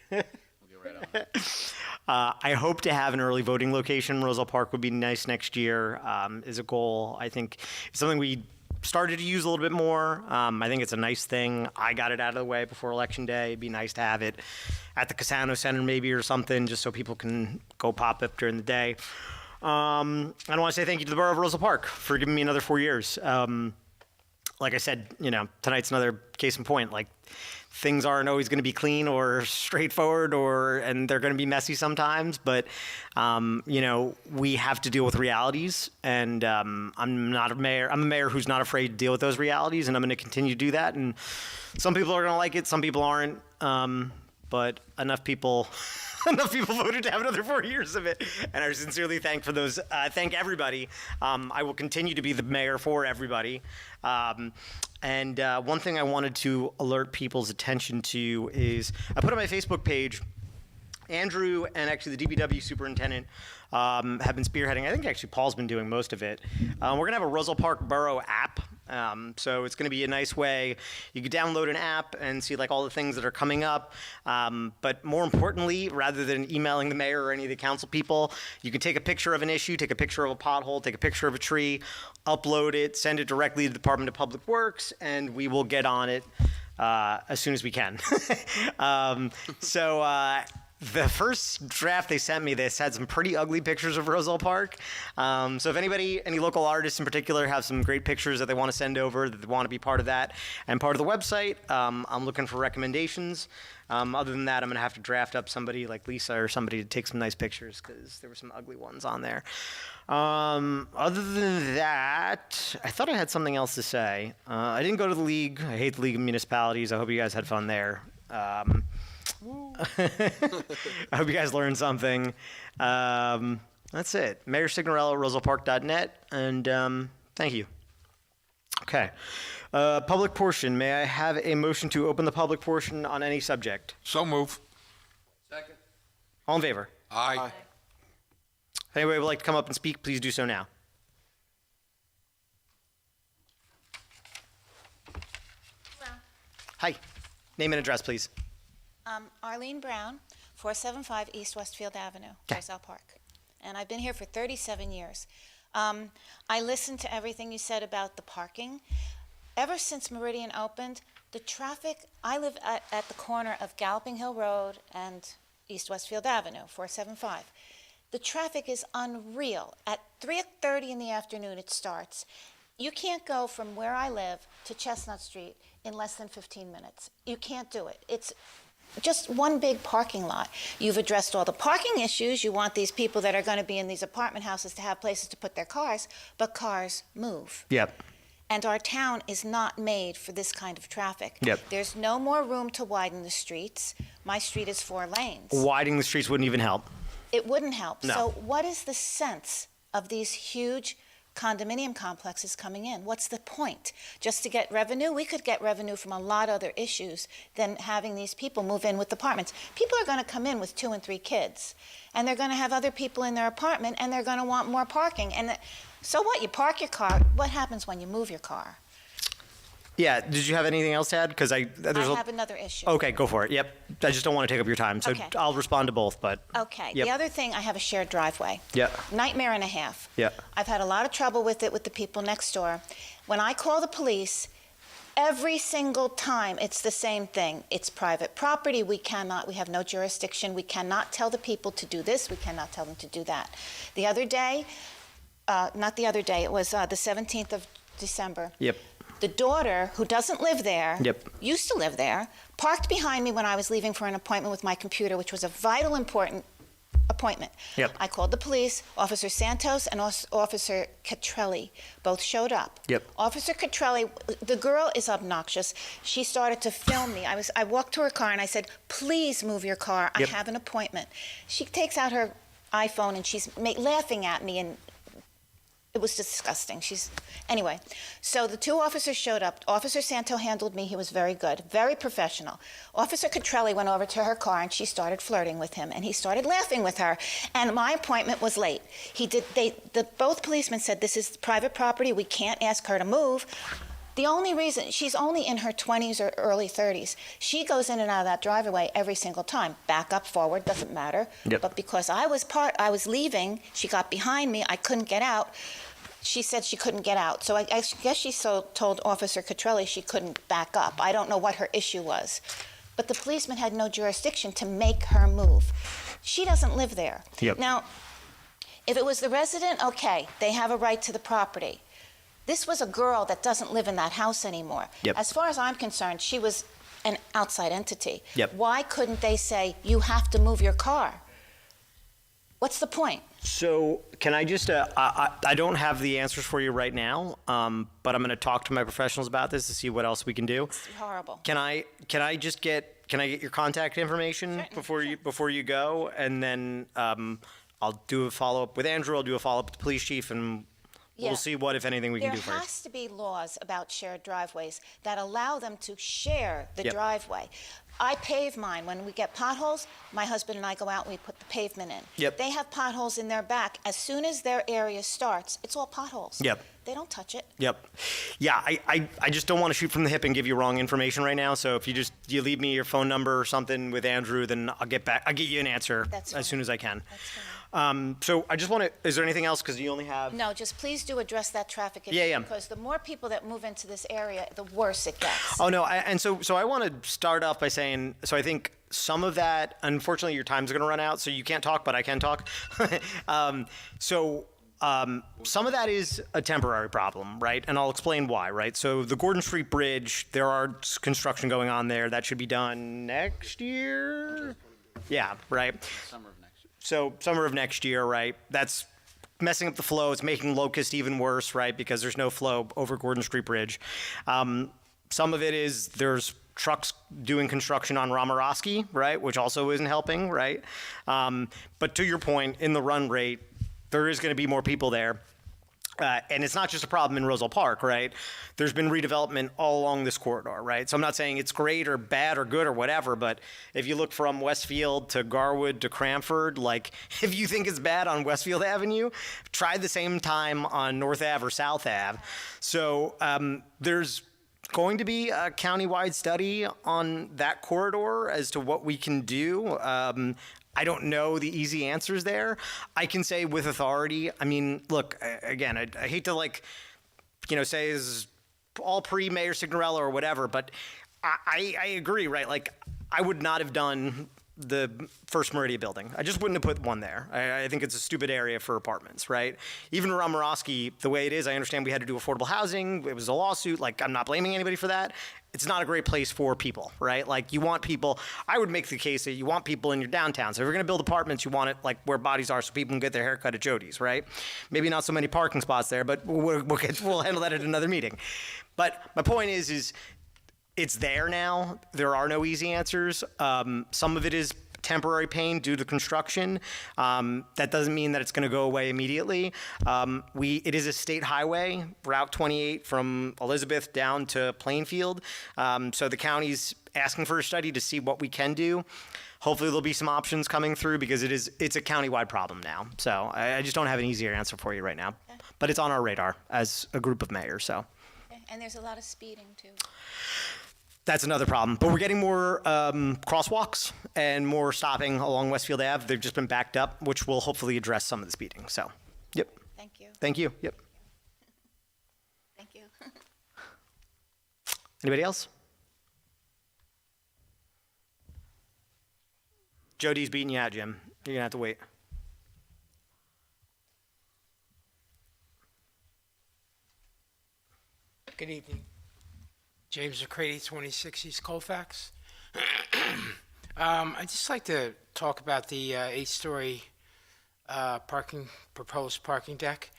I hope to have an early voting location. Roselle Park would be nice next year, is a goal. I think it's something we started to use a little bit more. I think it's a nice thing. I got it out of the way before Election Day. It'd be nice to have it at the Casano Center maybe or something, just so people can go pop up during the day. I want to say thank you to the Borough of Roselle Park for giving me another 4 years. Like I said, tonight's another case in point. Like, things aren't always going to be clean or straightforward, and they're going to be messy sometimes. But we have to deal with realities, and I'm not a mayor. I'm a mayor who's not afraid to deal with those realities, and I'm going to continue to do that. And some people are going to like it, some people aren't. But enough people voted to have another 4 years of it, and I sincerely thank everybody. I will continue to be the mayor for everybody. And one thing I wanted to alert people's attention to is I put on my Facebook page, Andrew and actually the DPW superintendent have been spearheading. I think actually Paul's been doing most of it. We're going to have a Roselle Park Borough app. So it's going to be a nice way. You could download an app and see like all the things that are coming up. But more importantly, rather than emailing the mayor or any of the council people, you can take a picture of an issue, take a picture of a pothole, take a picture of a tree, upload it, send it directly to the Department of Public Works, and we will get on it as soon as we can. The first draft they sent me, this had some pretty ugly pictures of Roselle Park. So if any local artists in particular have some great pictures that they want to send over, that they want to be part of that and part of the website, I'm looking for recommendations. Other than that, I'm going to have to draft up somebody like Lisa or somebody to take some nice pictures because there were some ugly ones on there. Other than that, I thought I had something else to say. I didn't go to the league. I hate the League of Municipalities. I hope you guys had fun there. I hope you guys learned something. That's it. Mayor Signorello, rosellepark.net, and thank you. Okay. Public portion. May I have a motion to open the public portion on any subject? So move. Second. All in favor? Aye. If anybody would like to come up and speak, please do so now. Hello. Hi. Name and address, please. Arlene Brown, 475 East Westfield Avenue, Okay. Roselle Park. And I've been here for 37 years. I listened to everything you said about the parking. Ever since Meridian opened, the traffic, I live at the corner of Galloping Hill Road and East Westfield Avenue, 475. The traffic is unreal. At 3:30 in the afternoon it starts. You can't go from where I live to Chestnut Street in less than 15 minutes. You can't do it. It's just one big parking lot. You've addressed all the parking issues. You want these people that are going to be in these apartment houses to have places to put their cars, but cars move. Yep. And our town is not made for this kind of traffic. Yep. There's no more room to widen the streets. My street is 4 lanes. Widening the streets wouldn't even help. It wouldn't help. No. So what is the sense of these huge condominium complexes coming in? What's the point? Just to get revenue? We could get revenue from a lot of other issues than having these people move in with apartments. People are going to come in with 2 and 3 kids, and they're going to have other people in their apartment, and they're going to want more parking. And so what? You park your car. What happens when you move your car? Yeah. Did you have anything else to add? Because I have another issue. Okay, go for it. Yep. I just don't want to take up your time, so Okay. I'll respond to both. But Okay. Yep. The other thing, I have a shared driveway. Yeah. Nightmare and a half. Yeah. I've had a lot of trouble with it with the people next door. When I call the police, every single time it's the same thing. It's private property. We have no jurisdiction. We cannot tell the people to do this. We cannot tell them to do that. The other day, it was the 17th of December. Yep. The daughter, who doesn't live there, Yep. used to live there, parked behind me when I was leaving for an appointment with my computer, which was a vital, important appointment. Yep. I called the police. Officer Santos and Officer Catrelli both showed up. Yep. Officer Catrelli, the girl is obnoxious. She started to film me. I walked to her car and I said, "Please move your car. Yep. I have an appointment." She takes out her iPhone and she's laughing at me and It was disgusting. Anyway, so the two officers showed up. Officer Santo handled me. He was very good, very professional. Officer Cotrelli went over to her car and she started flirting with him and he started laughing with her. And my appointment was late. Both policemen said, this is private property. We can't ask her to move. The only reason, she's only in her 20s or early 30s. She goes in and out of that driveway every single time. Back up, forward, doesn't matter. Yep. But because I was leaving, she got behind me, I couldn't get out. She said she couldn't get out. So I guess she told Officer Cotrelli she couldn't back up. I don't know what her issue was. But the policeman had no jurisdiction to make her move. She doesn't live there. Yep. Now, if it was the resident, okay, they have a right to the property. This was a girl that doesn't live in that house anymore. Yep. As far as I'm concerned, she was an outside entity. Yep. Why couldn't they say, you have to move your car? What's the point? So can I just, I don't have the answers for you right now, but I'm going to talk to my professionals about this to see what else we can do. It's horrible. Can I get your contact information before you go, and then I'll do a follow up with Andrew. I'll do a follow up with the police chief, and we'll see what, if anything, we can do first. There has to be laws about shared driveways that allow them to share the Yep. driveway. I pave mine. When we get potholes, my husband and I go out and we put the pavement in. Yep. They have potholes in their back. As soon as their area starts, it's all potholes. Yep. They don't touch it. Yep. Yeah, I just don't want to shoot from the hip and give you wrong information right now. So if you leave me your phone number or something with Andrew, then I'll get you an answer as soon as I can. That's fine. So I just want to, is there anything else? Because you only have... No, just please do address that traffic issue. Yeah. Because the more people that move into this area, the worse it gets. Oh, no. So I want to start off by saying, so I think some of that, unfortunately, your time's going to run out, so you can't talk, but I can talk. Some of that is a temporary problem, right? And I'll explain why, right? So the Gordon Street Bridge, there are construction going on there. That should be done next year? Yeah, right. Summer of next year. So summer of next year, right? That's messing up the flow. It's making Locust even worse, right? Because there's no flow over Gordon Street Bridge. Some of it is there's trucks doing construction on Romaroski, right? Which also isn't helping, right? But to your point, in the run rate, there is going to be more people there. And it's not just a problem in Roselle Park, right? There's been redevelopment all along this corridor, right? So I'm not saying it's great or bad or good or whatever, but if you look from Westfield to Garwood to Cranford, like if you think it's bad on Westfield Avenue, try the same time on North Ave or South Ave. So there's going to be a countywide study on that corridor as to what we can do. I don't know the easy answers there. I can say with authority, I mean, look, again, I hate to say this is all pre-Mayor Signorella or whatever, but I agree, right? Like, I would not have done the First Meridian building. I just wouldn't have put one there. I think it's a stupid area for apartments, right? Even Romaroski, the way it is, I understand we had to do affordable housing. It was a lawsuit. Like, I'm not blaming anybody for that. It's not a great place for people, right? Like, you want people, I would make the case that you want people in your downtown. So if you're going to build apartments, you want it like where bodies are so people can get their haircut at Jody's, right? Maybe not so many parking spots there, but we'll handle that at another meeting. But my point is it's there now. There are no easy answers. Some of it is temporary pain due to construction. That doesn't mean that it's going to go away immediately. It is a state highway, Route 28 from Elizabeth down to Plainfield. So the county's asking for a study to see what we can do. Hopefully there'll be some options coming through because it's a countywide problem now. So I just don't have an easier answer for you right now. Okay. But it's on our radar as a group of mayors. So. Okay. And there's a lot of speeding too. That's another problem. But we're getting more crosswalks and more stopping along Westfield Ave. They've just been backed up, which will hopefully address some of the speeding. So, yep. Thank you. Thank you. Yep. Thank you. Anybody else? Jody's beating you out, Jim. You're going to have to wait. Good evening. James McCready, 26 East Colfax. I'd just like to talk about the 8-story proposed parking deck.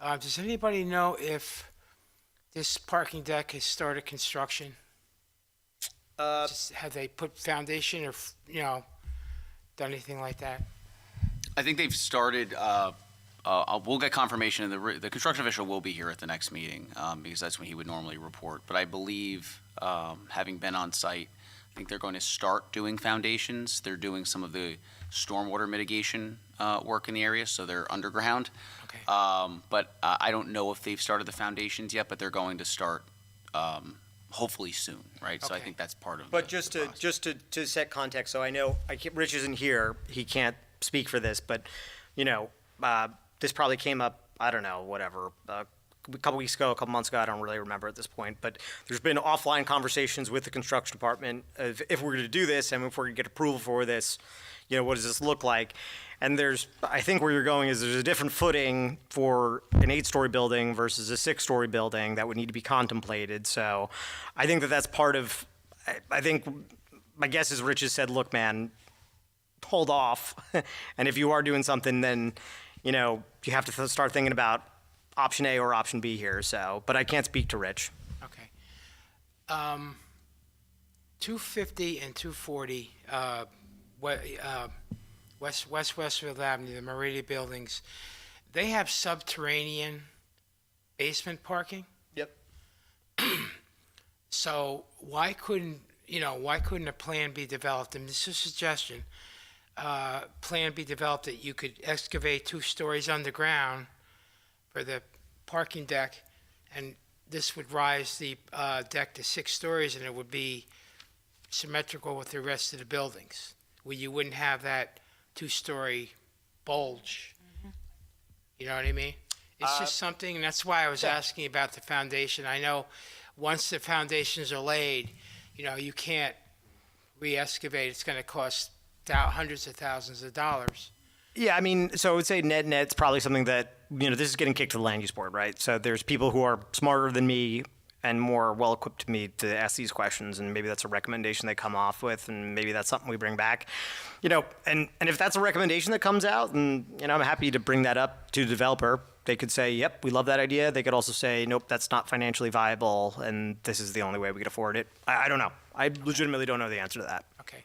Does anybody know if this parking deck has started construction? Have they put foundation or, done anything like that? I think they've started we'll get confirmation, and the construction official will be here at the next meeting, because that's when he would normally report. But I believe, having been on site, I think they're going to start doing foundations. They're doing some of the stormwater mitigation work in the area, so they're underground. Okay. But I don't know if they've started the foundations yet, but they're going to start hopefully soon, right? So I Okay. think that's part of But the just process. to set context, so I know Rich isn't here. He can't speak for this, but this probably came up. I don't know, whatever. A couple weeks ago, a couple months ago, I don't really remember at this point. But there's been offline conversations with the construction department of if we're going to do this and if we're going to get approval for this, what does this look like? And I think where you're going is there's a different footing for an 8-story building versus a 6-story building that would need to be contemplated. So I think that's part of, I think my guess is Rich has said, look, man, hold off. And if you are doing something, then, you have to start thinking about option A or option B here. So, but I can't speak to Rich. Okay. 250 and 240, West Westfield Avenue, the Meridian buildings, they have subterranean basement parking. Yep. So why couldn't a plan be developed? And this is a suggestion. Plan be developed that you could excavate 2 stories underground for the parking deck, and this would rise the deck to 6 stories, and it would be symmetrical with the rest of the buildings, where you wouldn't have that 2-story bulge. You know what I mean? It's just something, and that's why I was asking about the foundation. I know once the foundations are laid, you can't re-excavate. It's going to cost hundreds of thousands of dollars. Yeah, I mean, so I would say net's probably something that, this is getting kicked to the land use board, right? So there's people who are smarter than me and more well-equipped to me to ask these questions, and maybe that's a recommendation they come off with, and maybe that's something we bring back. And if that's a recommendation that comes out, and, I'm happy to bring that up to the developer. They could say, yep, we love that idea. They could also say, nope, that's not financially viable, and this is the only way we could afford it. I don't know. I legitimately don't know the answer to that. Okay.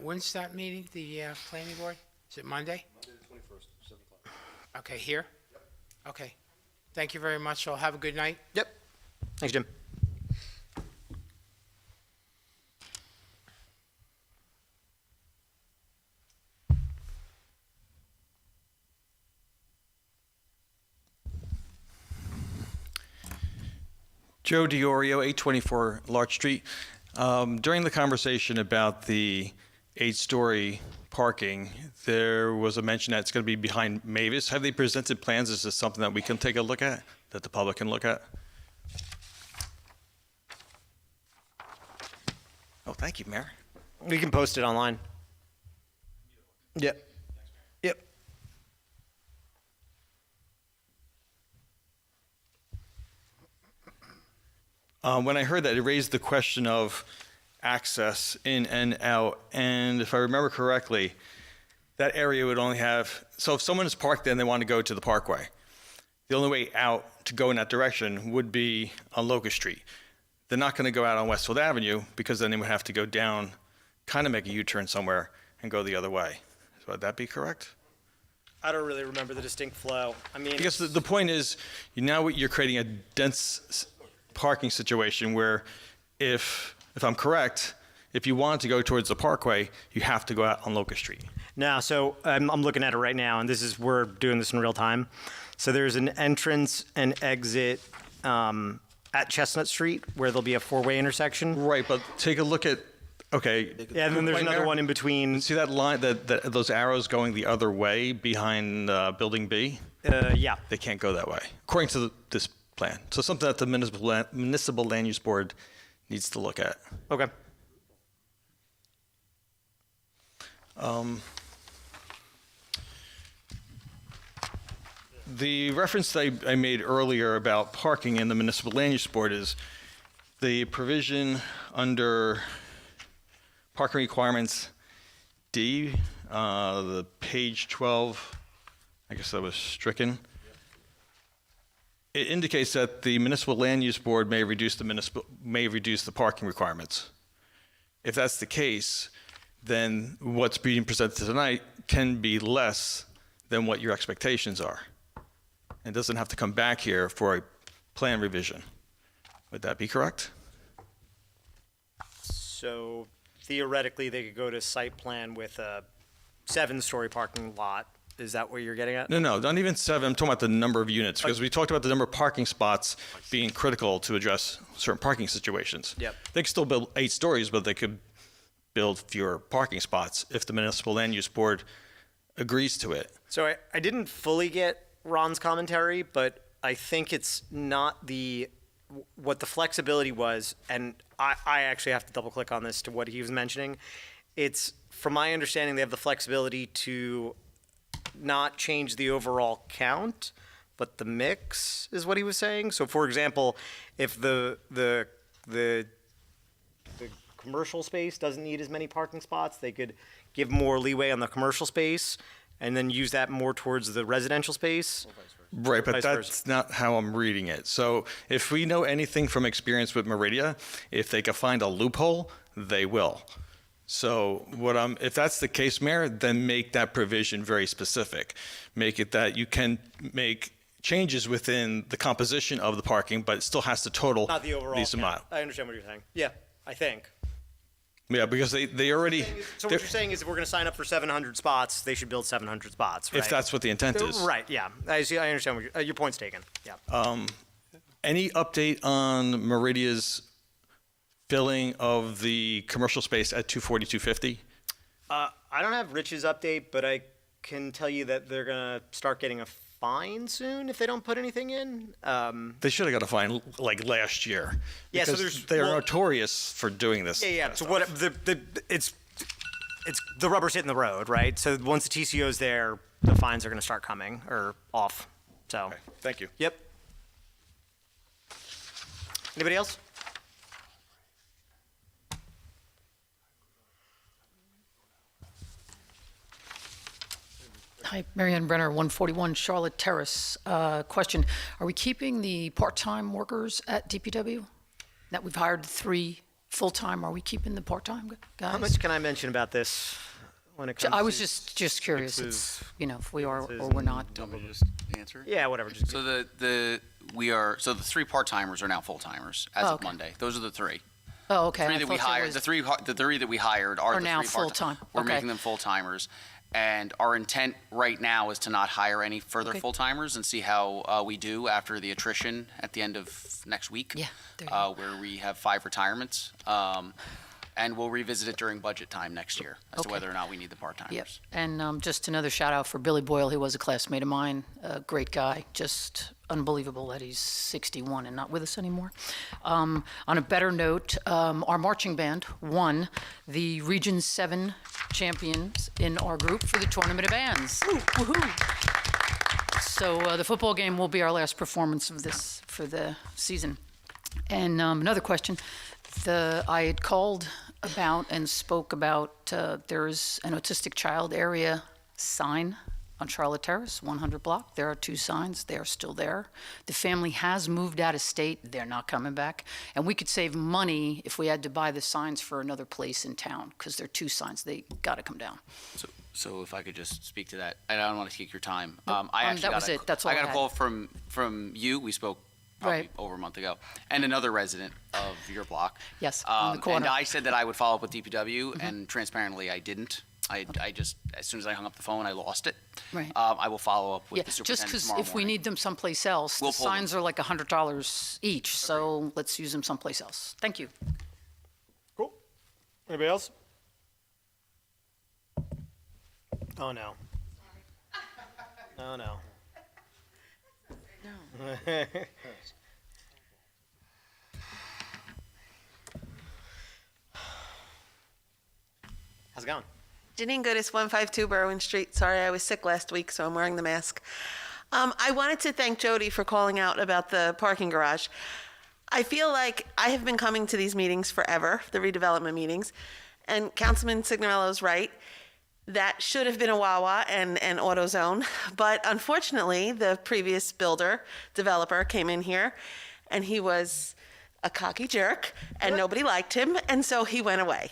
When's that meeting, the planning board? Is it Monday? Monday the 21st, 7 o'clock. Okay, here? Yep. Okay. Thank you very much. I'll have a good night. Yep. Thanks, Jim. Joe DiOrio, 824 Larch Street. During the conversation about the 8-story parking, there was a mention that it's going to be behind Mavis. Have they presented plans? Is this something that we can take a look at, that the public can look at? Oh, thank you, Mayor. We can post it online. Yep. Yep. When I heard that, it raised the question of access in and out. And if I remember correctly, that area would only have, so if someone is parked there and they want to go to the parkway, the only way out to go in that direction would be on Locust Street. They're not going to go out on Westfield Avenue because then they would have to go down, kind of make a U-turn somewhere and go the other way. So would that be correct? I don't really remember the distinct flow. I mean, I guess the point is, now you're creating a dense parking situation where if I'm correct, if you want to go towards the parkway, you have to go out on Locust Street. No, so I'm looking at it right now, and we're doing this in real time. So there's an entrance and exit at Chestnut Street where there'll be a 4-way intersection. Right, but take a look at, okay. Yeah, and then there's another one in between. See that line, those arrows going the other way behind Building B? Yeah. They can't go that way, according to this plan. So something that the municipal land use board needs to look at. Okay. The reference that I made earlier about parking in the municipal land use board is the provision under parking requirements D, the page 12, I guess that was stricken. It indicates that the municipal land use board may reduce the parking requirements. If that's the case, then what's being presented tonight can be less than what your expectations are. And doesn't have to come back here for a plan revision. Would that be correct? So theoretically, they could go to site plan with a 7-story parking lot. Is that what you're getting at? No, not even 7. I'm talking about the number of units, because we talked about the number of parking spots being critical to address certain parking situations. Yep. They could still build 8 stories, but they could build fewer parking spots if the municipal land use board agrees to it. So I didn't fully get Ron's commentary, but I think it's not what the flexibility was, and I actually have to double click on this to what he was mentioning. It's, from my understanding, they have the flexibility to not change the overall count, but the mix is what he was saying. So, for example, if the commercial space doesn't need as many parking spots, they could give more leeway on the commercial space and then use that more towards the residential space. Right, but Vice that's versa. not how I'm reading it. So if we know anything from experience with Meridia, if they can find a loophole, they will. So if that's the case, Mayor, then make that provision very specific. Make it that you can make changes within the composition of the parking, but it still has to total Not the overall these count. amount. I understand what you're saying. Yeah, I think. Yeah, because they already, So what you're saying is if we're going to sign up for 700 spots, they should build 700 spots, right? if that's what the intent is. Right, yeah. I see. I understand what your point's taken. Yeah. Any update on Meridia's filling of the commercial space at 240, 250? I don't have Rich's update, but I can tell you that they're going to start getting a fine soon if they don't put anything in. They should have got a fine like last year. Yeah, so because there's- they are well- notorious for doing this. Yeah. So what it's the rubber's hitting the road, right? So once the TCO's there, the fines are going to start coming or off. So. Okay, thank you. Yep. Anybody else? Hi, Marianne Brenner, 141 Charlotte Terrace. Question, are we keeping the part-time workers at DPW? That we've hired 3 full-time, are we keeping the part-time guys? How much can I mention about this when it comes I was to just curious, fixes, if we are fixes or we're and not. Want me to just answer it? Yeah, whatever. Just So the 3 part-timers are now full-timers as Oh, of okay. Monday. Those are the 3. Oh, okay. Three I that we thought there hired, was- the three that we hired are Are the now 3 part-time. full-time. We're Okay. making them full-timers. And our intent right now is to not hire any further Okay. full-timers and see how we do after the attrition at the end of next week. Yeah, there you go. Where we have 5 retirements. And we'll revisit it during budget time next year as to Okay. whether or not we need the part-timers. Yep. And just another shout out for Billy Boyle. He was a classmate of mine, a great guy. Just unbelievable that he's 61 and not with us anymore. On a better note, our marching band won the Region 7 champions in our group for the Tournament of Bands. Woohoo! So the football game will be our last performance of this for the season. And another question. I had called about and spoke about there's an autistic child area sign on Charlotte Terrace, 100 block. There are 2 signs. They are still there. The family has moved out of state. They're not coming back. And we could save money if we had to buy the signs for another place in town because there are 2 signs. They got to come down. So if I could just speak to that, I don't want to take your time. I actually that got was it. That's all I got I a had. call from you. We spoke probably Right. over a month ago, and another resident of your block. Yes, on the corner. And I said that I would follow up with DPW, and transparently, I didn't. I just, as soon as I hung up the phone, I lost it. Right. I will follow up with Yeah, the just superintendent because tomorrow if we morning. need them someplace else, We'll the pull them. signs are like $100 each. So let's use them someplace else. Thank you. Cool. Anybody else? Oh no. Oh no. No. How's it going? Janine Goodis, 152 Berwyn Street. Sorry, I was sick last week, so I'm wearing the mask. I wanted to thank Jody for calling out about the parking garage. I feel like I have been coming to these meetings forever, the redevelopment meetings, and Councilman Signorello's right. That should have been a Wawa and an AutoZone, but unfortunately, the previous developer came in here, and he was a cocky jerk, and nobody liked him, and so he went away.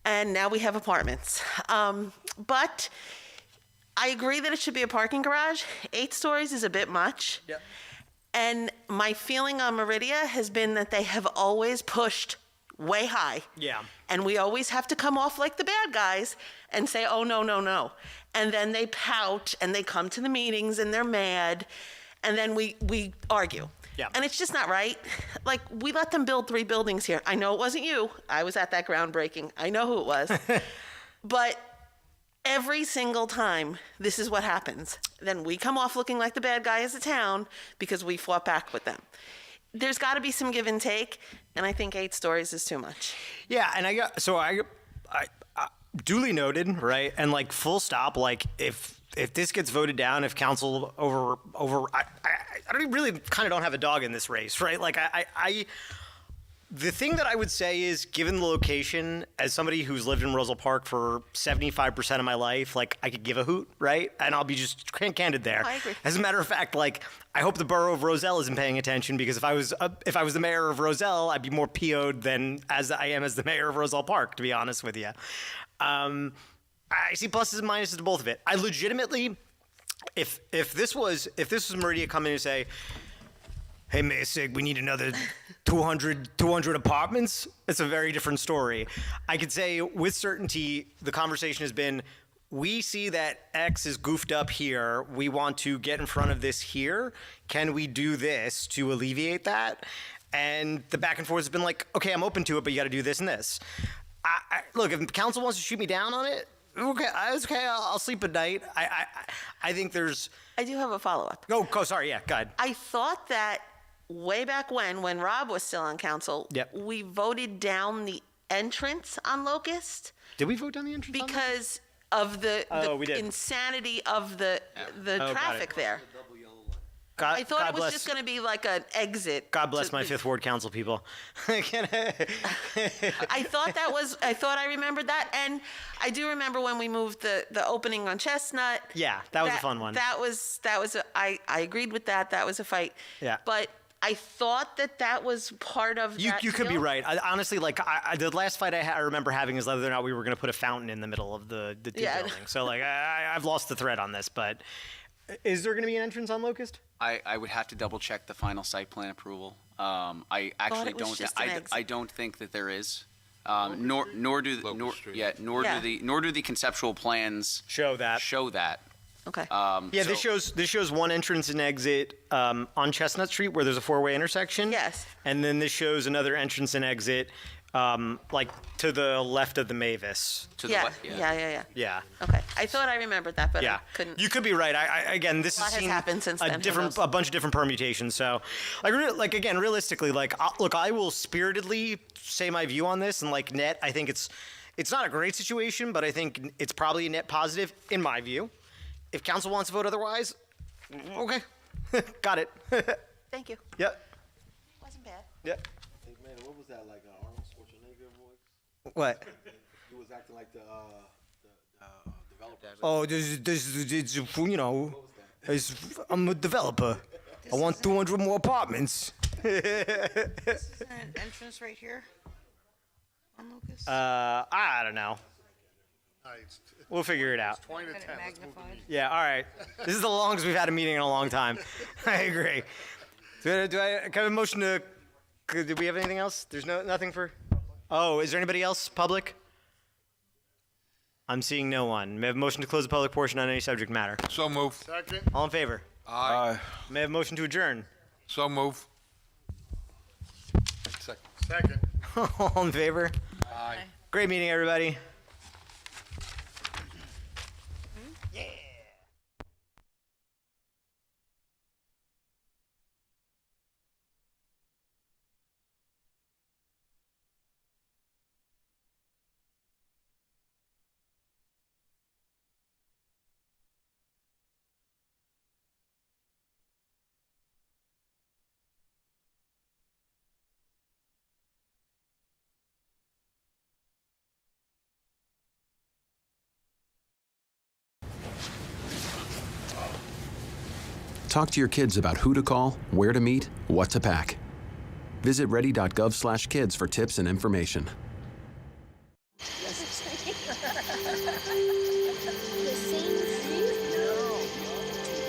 And now we have apartments. But I agree that it should be a parking garage. 8 stories is a bit much. Yep. And my feeling on Meridia has been that they have always pushed way high. Yeah. And we always have to come off like the bad guys and say, oh, no, no, no. And then they pout and they come to the meetings and they're mad. And then we argue. Yeah. And it's just not right. Like, we let them build 3 buildings here. I know it wasn't you. I was at that groundbreaking. I know who it was. But every single time, this is what happens. Then we come off looking like the bad guy as a town because we fought back with them. There's got to be some give and take, and I think 8 stories is too much. Yeah, and I duly noted, right? And like full stop, like if this gets voted down, if council I really kind of don't have a dog in this race, right? Like the thing that I would say is, given the location, as somebody who's lived in Roselle Park for 75% of my life, like I could give a hoot, right? And I'll be just candid there. I agree. As a matter of fact, like I hope the borough of Roselle isn't paying attention, because if I was the mayor of Roselle, I'd be more PO'd than as I am as the mayor of Roselle Park, to be honest with you. I see pluses and minuses to both of it. I legitimately, if this was Meridia coming and say, hey, Mayor Sig, we need another 200 apartments, it's a very different story. I could say with certainty the conversation has been, we see that X is goofed up here. We want to get in front of this here. Can we do this to alleviate that? And the back and forth has been like, okay, I'm open to it, but you got to do this and this. Look, if the council wants to shoot me down on it, okay, it's okay. I'll sleep at night. I think there's. I do have a follow-up. Oh, sorry. Yeah, go ahead. I thought that way back when Rob was still on council, Yep. we voted down the entrance on Locust Did we vote down the entrance? on that? because of the we did. insanity of the got traffic it. there. God, I thought God it was bless, just going to be like an exit. God bless to my the- Fifth Ward council people. I thought I remembered that, and I do remember when we moved the opening on Chestnut. Yeah, that was a fun one. I agreed with that. That was a fight. Yeah. But I thought that was part of You that could be deal. right. Honestly, like the last fight I remember having is whether or not we were going to put a fountain in the middle of the two Yeah. buildings. So like I've lost the thread on this, but is there going to be an entrance on Locust? I would have to double check the final site plan approval. I actually it was don't. just an exit. I don't think that there is. Nor do the, nor, Street. yeah, nor Yeah. do the conceptual plans Show that. show that. Okay. Yeah, so- this shows one entrance and exit on Chestnut Street where there's a 4-way intersection. Yes. And then this shows another entrance and exit like to the left of the Mavis. To the yeah. left, Yeah. Yeah. Okay. I thought I remembered that, but Yeah, I couldn't. you could be right. Again, this A lot has has seen happened since then, who knows? a bunch of different permutations. So, like again, realistically, like look, I will spiritedly say my view on this, and like net, I think it's not a great situation, but I think it's probably a net positive in my view. If council wants to vote otherwise, okay, got it. Thank you. Yep. Wasn't bad. Yep. Hey man, what was that like? Arnold Schwarzenegger voice? What? You was acting like the developer. Oh, this you know, I'm a developer. I want 200 more apartments. This is an entrance right here on Locust. I don't know. We'll figure it out. 20 to 10. Kind of magnified. Yeah, all right. This is the longest we've had a meeting in a long time. I agree. Can I have a motion to? Do we have anything else? There's nothing for. Oh, is there anybody else? Public? I'm seeing no one. May I have a motion to close the public portion on any subject matter? So move. Second. All in favor? Aye. May I have a motion to adjourn? So move. Second. All in favor? Aye. Great meeting, everybody. Talk to your kids about who to call, where to meet, what to pack. Visit ready.gov/kids for tips and information.